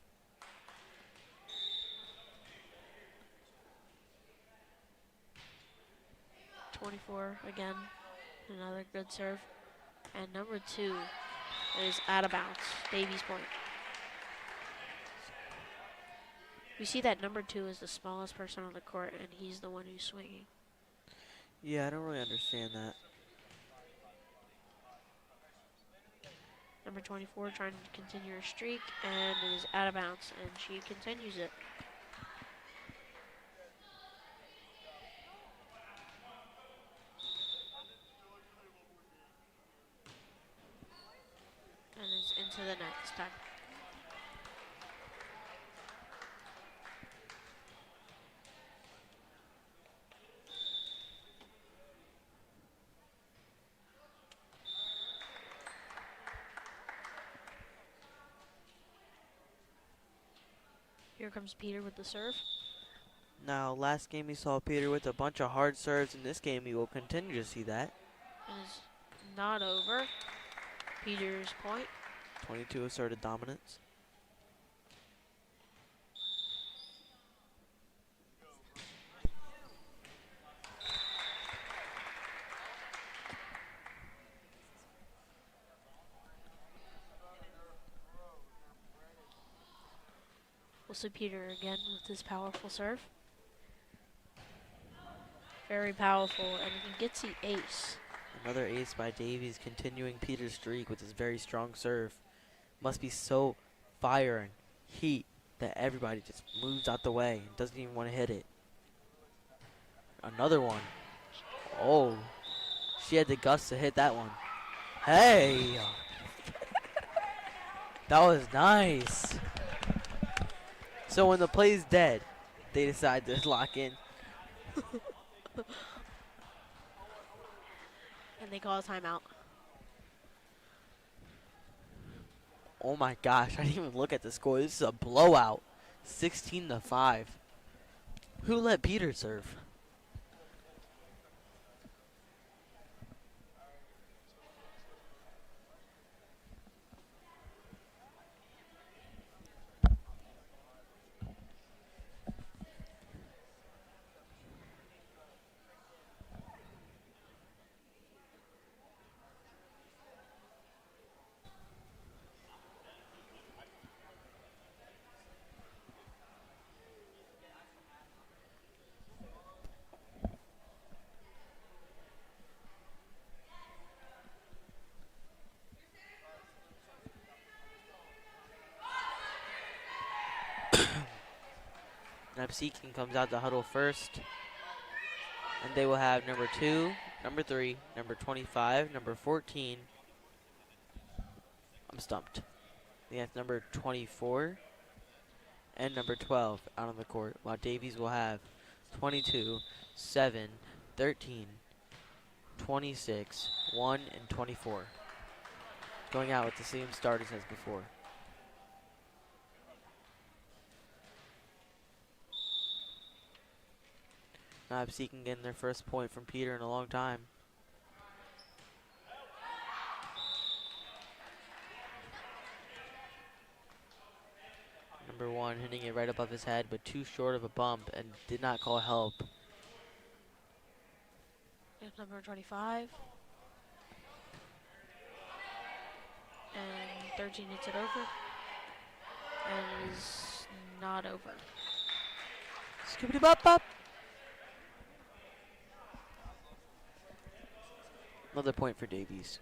Again, another good serve. And number 2 is out of bounds. Davies point. We see that number 2 is the smallest person on the court, and he's the one who's swinging. Yeah, I don't really understand that. Number 24 trying to continue her streak, and it is out of bounds, and she continues it. And is into the net this time. Here comes Peter with the serve. Now, last game we saw Peter with a bunch of hard serves. In this game, we will continue to see that. It is not over. Peter's point. 22 asserted dominance. We'll see Peter again with his powerful serve. Very powerful, and he gets the ace. Another ace by Davies, continuing Peter's streak with his very strong serve. Must be so fire and heat that everybody just moves out the way and doesn't even want to hit it. Another one. Oh, she had the guts to hit that one. Hey! That was nice. So when the play's dead, they decide to lock in. And they call a timeout. Oh my gosh, I didn't even look at the score. This is a blowout. 16-5. Who let Peter serve? Absecon comes out to huddle first. And they will have number 2, number 3, number 25, number 14. I'm stumped. They have number 24 and number 12 out on the court, while Davies will have 22, 7, 13, 26, 1, and 24. Going out with the same starters as before. Now Absecon getting their first point from Peter in a long time. Number 1 hitting it right above his head, but too short of a bump and did not call help. There's number 25. And 13 hits it over. And it is not over. Skippity bop bop. Another point for Davies.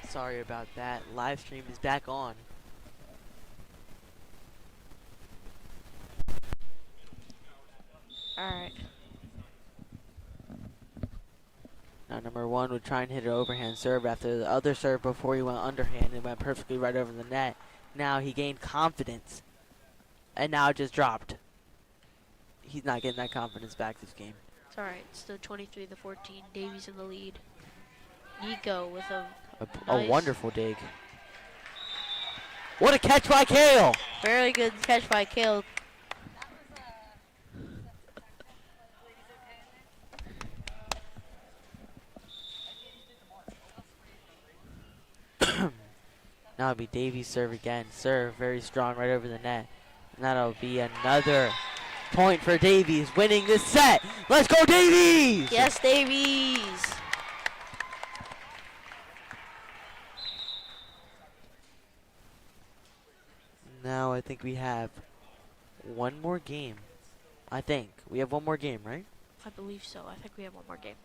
Sorry about that. Live stream is back on. Alright. Now number 1 would try and hit an overhand serve after the other serve before he went underhand and went perfectly right over the net. Now he gained confidence. And now it just dropped. He's not getting that confidence back this game. It's alright. It's still 23-14. Davies in the lead. Nico with a A wonderful dig. What a catch by Kale! very good catch by Kale. Now it'll be Davies' serve again. Serve very strong right over the net. And that'll be another point for Davies, winning this set. Let's go, Davies! Yes, Davies! Now I think we have one more game. I think. We have one more game, right? I believe so. I think we have one more game.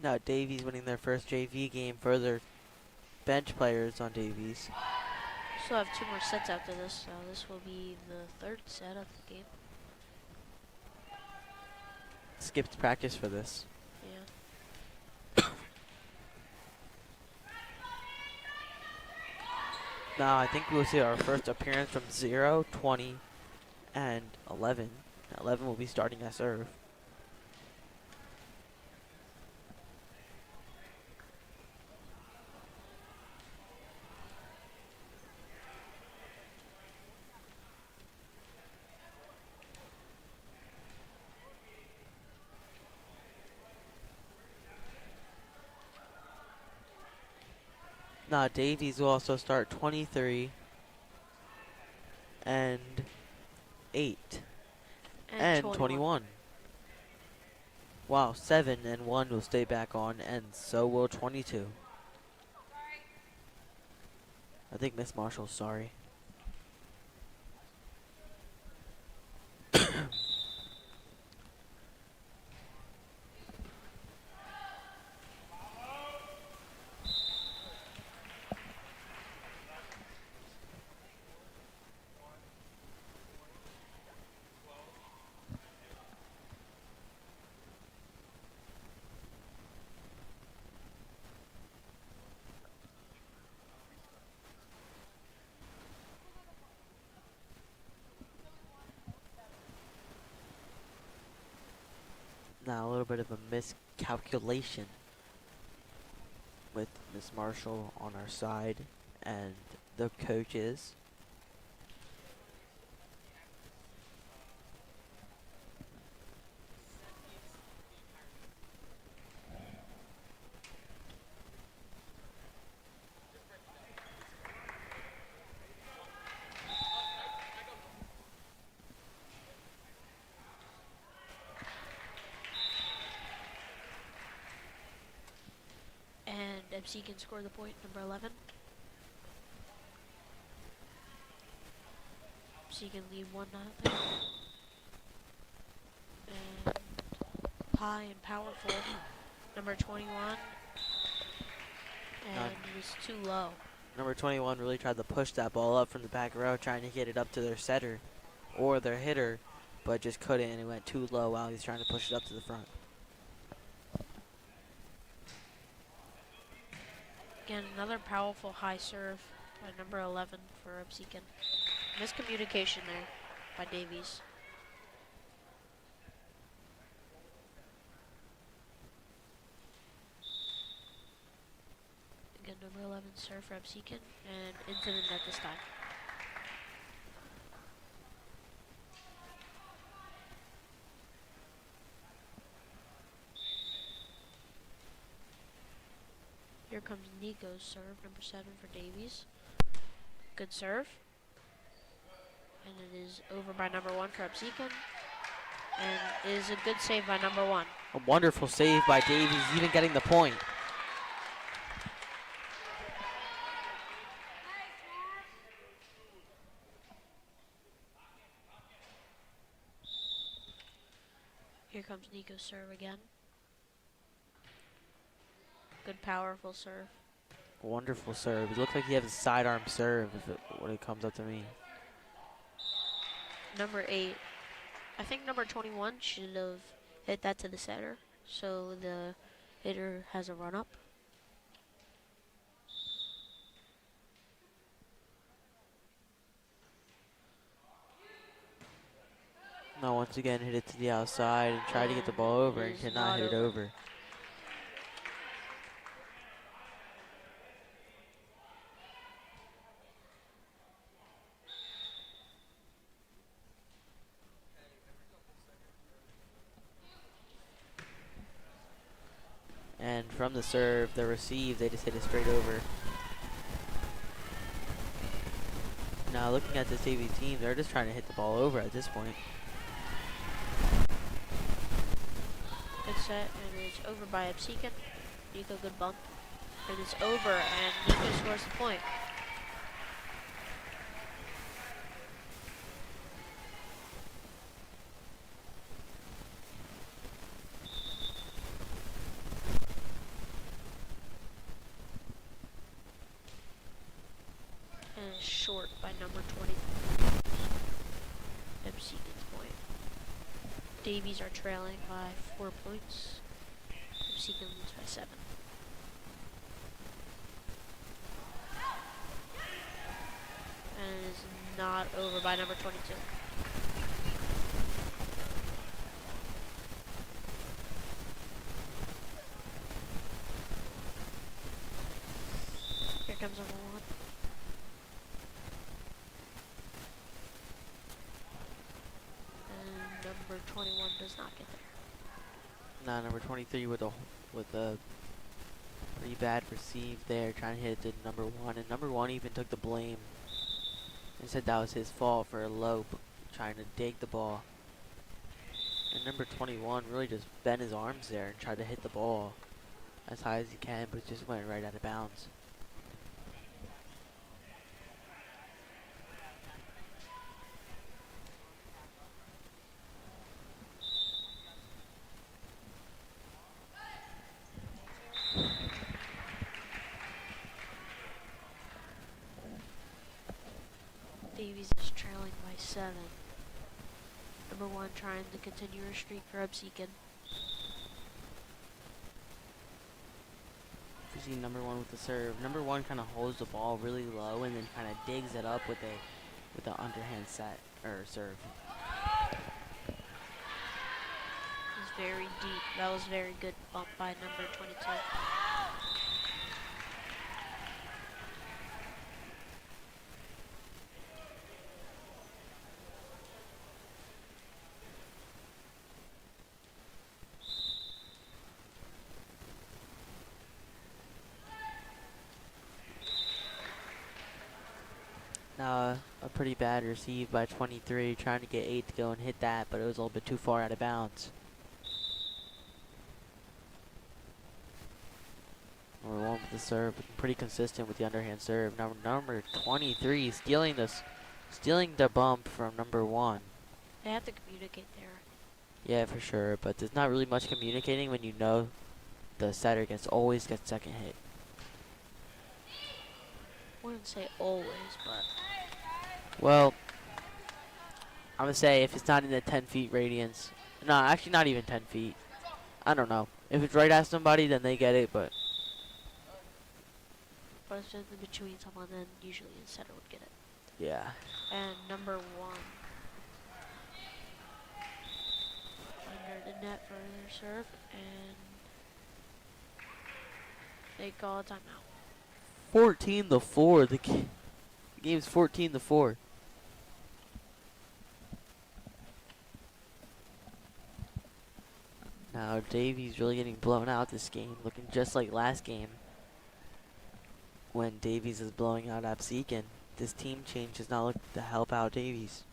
Now Davies winning their first JV game for their bench players on Davies. Still have 2 more sets after this, so this will be the 3rd set of the game. Skipped practice for this. Yeah. Now I think we'll see our first appearance from 0, 20, and 11. 11 will be starting at serve. Now Davies will also start 23 and 8 and 21. Wow, 7 and 1 will stay back on, and so will 22. I think Miss Marshall's sorry. Now a little bit of a miscalculation with Miss Marshall on our side and the coaches. Absecon score the point, number 11. Absecon lead 1-0. And high and powerful, number 21. And it was too low. Number 21 really tried to push that ball up from the back row, trying to get it up to their setter or their hitter, but just couldn't, and it went too low while he's trying to push it up to the front. Again, another powerful high serve by number 11 for Absecon. Miscommunication there by Davies. Again, number 11 serve for Absecon and into the net this time. Here comes Nico's serve, number 7 for Davies. Good serve. And it is over by number 1 for Absecon. And it is a good save by number 1. A wonderful save by Davies, even getting the point. Here comes Nico's serve again. Good powerful serve. Wonderful serve. It looks like he has a sidearm serve when it comes up to me. Number 8. I think number 21 should have hit that to the setter, so the hitter has a run up. Now once again hit it to the outside and tried to get the ball over and cannot hit it over. And from the serve, the receive, they just hit it straight over. Now looking at this Davies team, they're just trying to hit the ball over at this point. Good set, and it's over by Absecon. Nico, good bump. And it's over, and Nico scores the point. And it's short by number 20. Absecon's point. Davies are trailing by 4 points. Absecon leads by 7. And it is not over by number 22. Here comes number 1. And number 21 does not get there. Now number 23 with a pretty bad receive there, trying to hit it to number 1, and number 1 even took the blame and said that was his fault for a lope, trying to dig the ball. And number 21 really just bent his arms there and tried to hit the ball as high as he can, but it just went right out of bounds. Davies is trailing by 7. Number 1 trying to continue her streak for Absecon. You see number 1 with the serve. Number 1 kind of holds the ball really low and then kind of digs it up with the underhand set or serve. It's very deep. That was very good bump by number 22. Now a pretty bad receive by 23, trying to get 8 to go and hit that, but it was a little bit too far out of bounds. Number 1 with the serve, pretty consistent with the underhand serve. Number 23 stealing the bump from number 1. They have to communicate there. Yeah, for sure, but there's not really much communicating when you know the setter always gets second hit. I wouldn't say always, but Well, I'm gonna say if it's not in the 10 feet radius, no, actually not even 10 feet. I don't know. If it's right at somebody, then they get it, but but if it's in between someone, then usually the setter would get it. Yeah. And number 1 under the net for their serve, and they call a timeout. 14-4. The game's 14-4. Now Davies really getting blown out this game, looking just like last game when Davies is blowing out Absecon. This team change does not look to help out Davies.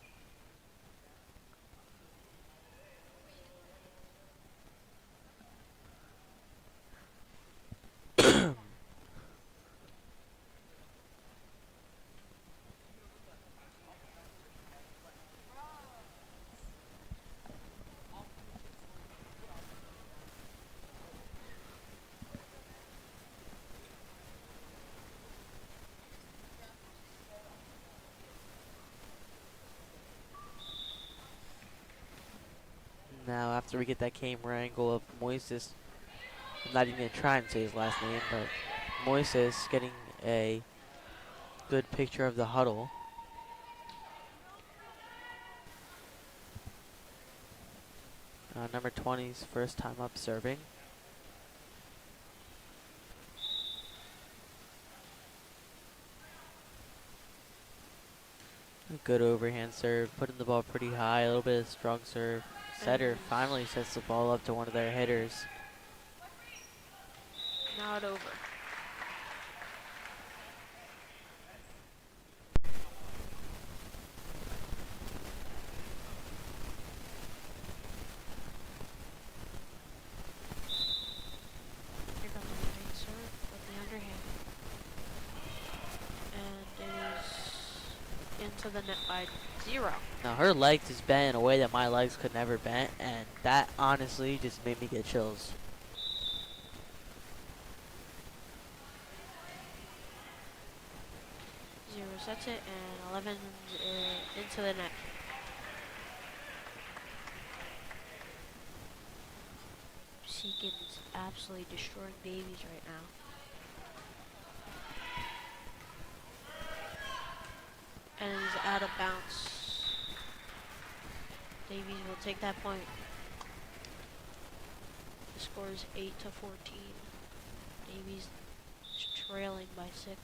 Now, after we get that camera angle of Moises, I'm not even going to try and say his last name, but Moises getting a good picture of the huddle. Number 20's first time up serving. A good overhand serve, putting the ball pretty high, a little bit of strong serve. Setter finally sets the ball up to one of their hitters. Not over. Here comes the main serve with the underhand. And it is into the net by 0. Now her legs is bent in a way that my legs could never bend, and that honestly just made me get chills. Zero sets it, and 11 into the net. Absecon is absolutely destroying Davies right now. And it is out of bounds. Davies will take that point. The score is 8-14. Davies trailing by 6.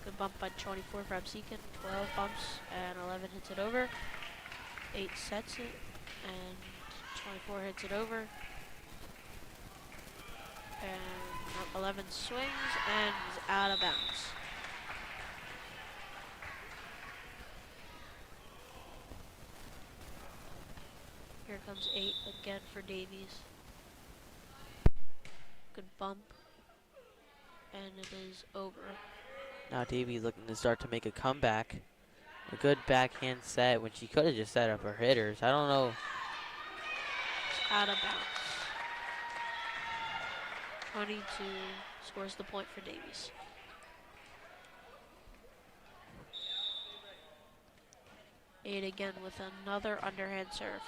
Good bump by 24 for Absecon. 12 bumps and 11 hits it over. 8 sets it and 24 hits it over. And 11 swings and is out of bounds. Here comes 8 again for Davies. Good bump. And it is over. Now Davies looking to start to make a comeback. A good backhand set when she could have just set up her hitters. I don't know. It's out of bounds. 22 scores the point for Davies. Eight again with another underhand serve.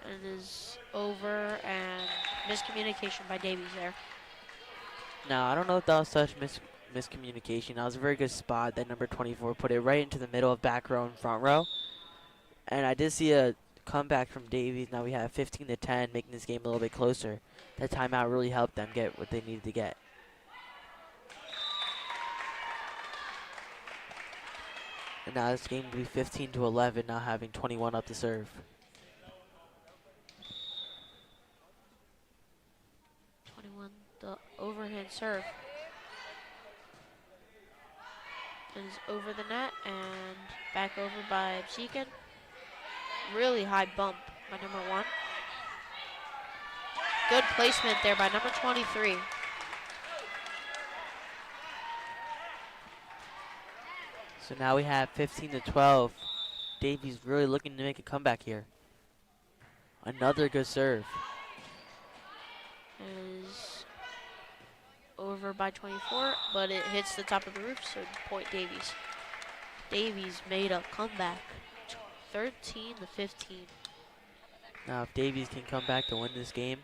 And it is over, and miscommunication by Davies there. Now, I don't know if that was such miscommunication. That was a very good spot that number 24 put it right into the middle of back row and front row. And I did see a comeback from Davies. Now we have 15-10, making this game a little bit closer. That timeout really helped them get what they needed to get. And now this game will be 15-11, now having 21 up to serve. The overhand serve is over the net and back over by Absecon. Really high bump by number 1. Good placement there by number 23. So now we have 15-12. Davies really looking to make a comeback here. Another good serve. Is over by 24, but it hits the top of the roof, so point Davies. Davies made a comeback, 13-15. Now if Davies can come back to win this game,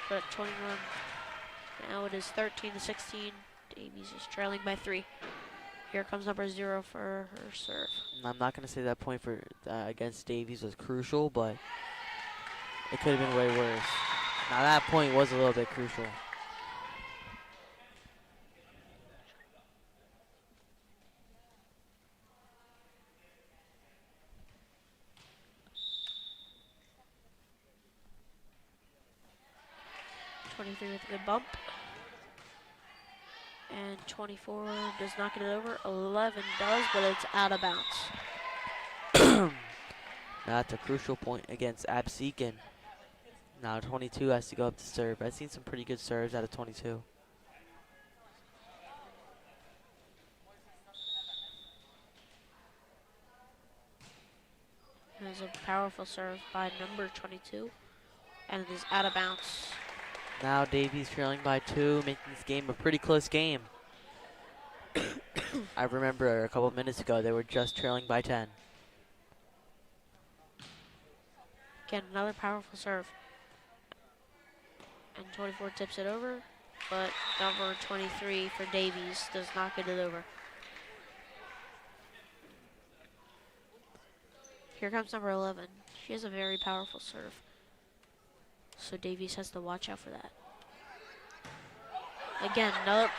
but 21. Now it is 13-16. Davies is trailing by 3. Here comes number 0 for her serve. I'm not going to say that point for against Davies was crucial, but it could have been way worse. Now that point was a little bit crucial. .23 with a good bump. And 24 does not get it over. 11 does, but it's out of bounds. That's a crucial point against Absecon. Now 22 has to go up to serve. I've seen some pretty good serves out of 22. There's a powerful serve by number 22, and it is out of bounds. Now Davies trailing by 2, making this game a pretty close game. I remember a couple minutes ago they were just trailing by 10. Again, another powerful serve. And 24 tips it over, but number 23 for Davies does not get it over. Here comes number 11. She has a very powerful serve, so Davies has to watch out for that. Again, nope.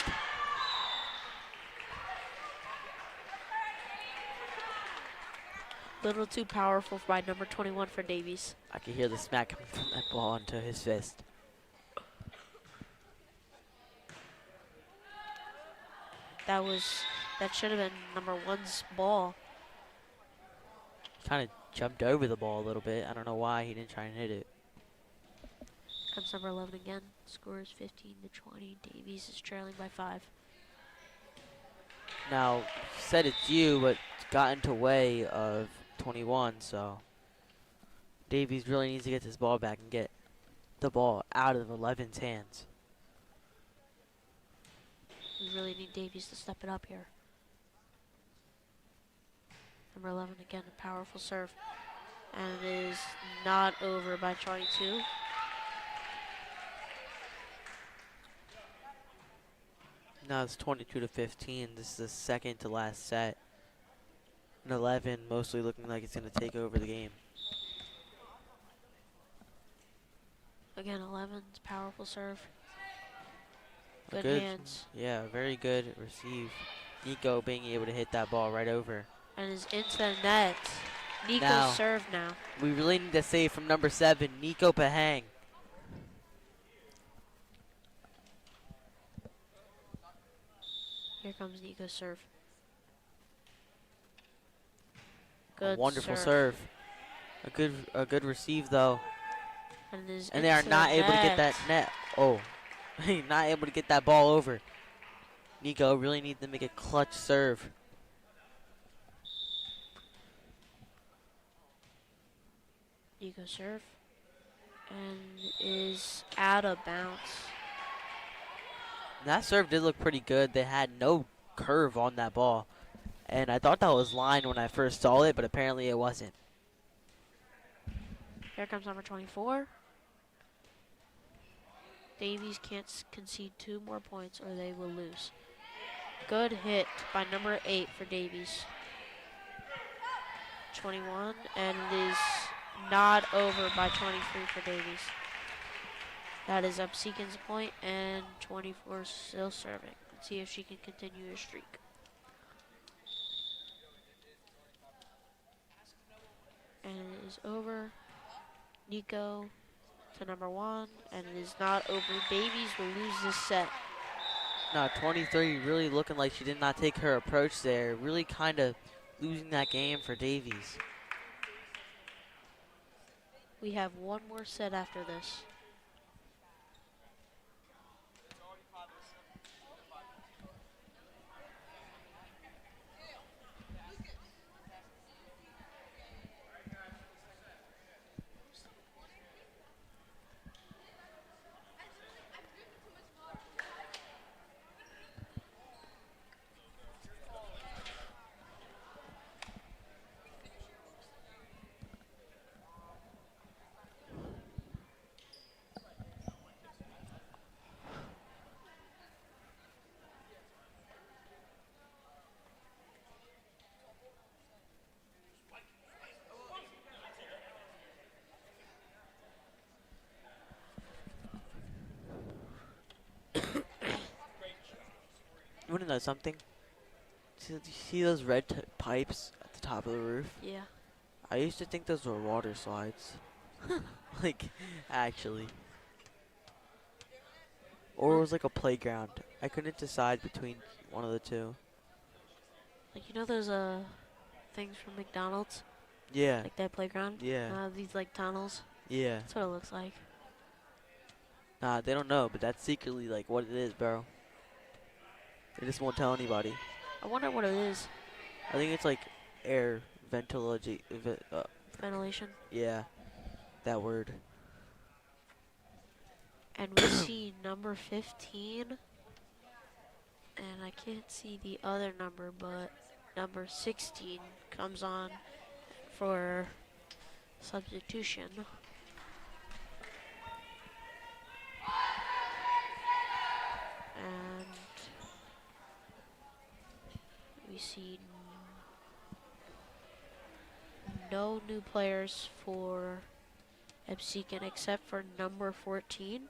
Little too powerful by number 21 for Davies. I could hear the smack coming from that ball into his fist. That should have been number 1's ball. Kind of jumped over the ball a little bit. I don't know why he didn't try and hit it. Comes number 11 again. Score is 15-20. Davies is trailing by 5. Now, you said it's you, but it's gotten to way of 21, so Davies really needs to get this ball back and get the ball out of 11's hands. We really need Davies to step it up here. Number 11 again, a powerful serve. And it is not over by 22. Now it's 22-15. This is the second to last set. And 11 mostly looking like it's going to take over the game. Again, 11's powerful serve. A Good hands. Yeah, very good receive. Nico being able to hit that ball right over. And is into the net. Nico's Now, serve now. We really need to save from number 7, Nico Pahang. Here comes Nico's serve. Good A wonderful serve. A good receive though. And They are not able to get that net. Oh, not able to get that ball over. Nico really needs to make a clutch serve. Nico serve. And is out of bounds. That serve did look pretty good. They had no curve on that ball. And I thought that was line when I first saw it, but apparently it wasn't. Here comes number 24. Davies can't concede 2 more points or they will lose. Good hit by number 8 for Davies. 21, and it is not over by 23 for Davies. That is Absecon's point, and 24 still serving. Let's see if she can continue her streak. And it is over. Nico to number 1, and it is not over. Davies will lose this set. Now 23 really looking like she did not take her approach there. Really kind of losing that game for Davies. We have one more set after this. You want to know something? See those red pipes at the top of the roof? Yeah. I used to think those were water slides. Like, actually. Or it was like a playground. I couldn't decide between one of the two. Like, you know those things from McDonald's? Yeah. Like that playground? Yeah. These like tunnels. Yeah. That's what it looks like. Nah, they don't know, but that's secretly like what it is, bro. They just won't tell anybody. I wonder what it is. I think it's like air ventilation. Ventilation. Yeah, that word. And we see number 15. And I can't see the other number, but number 16 comes on for substitution. And we see no new players for Absecon except for number 14.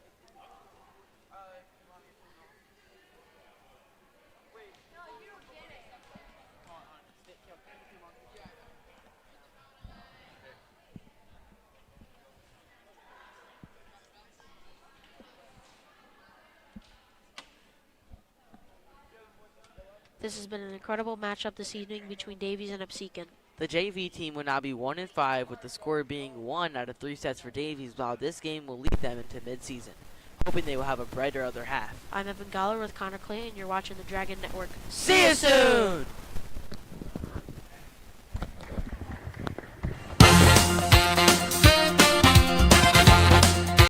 This has been an incredible matchup this evening between Davies and Absecon. The JV team will now be 1-5, with the score being 1 out of 3 sets for Davies, while this game will lead them into mid-season, hoping they will have a brighter other half. I'm Evan Galler with Connor Clay, and you're watching the Dragon Network. See you soon!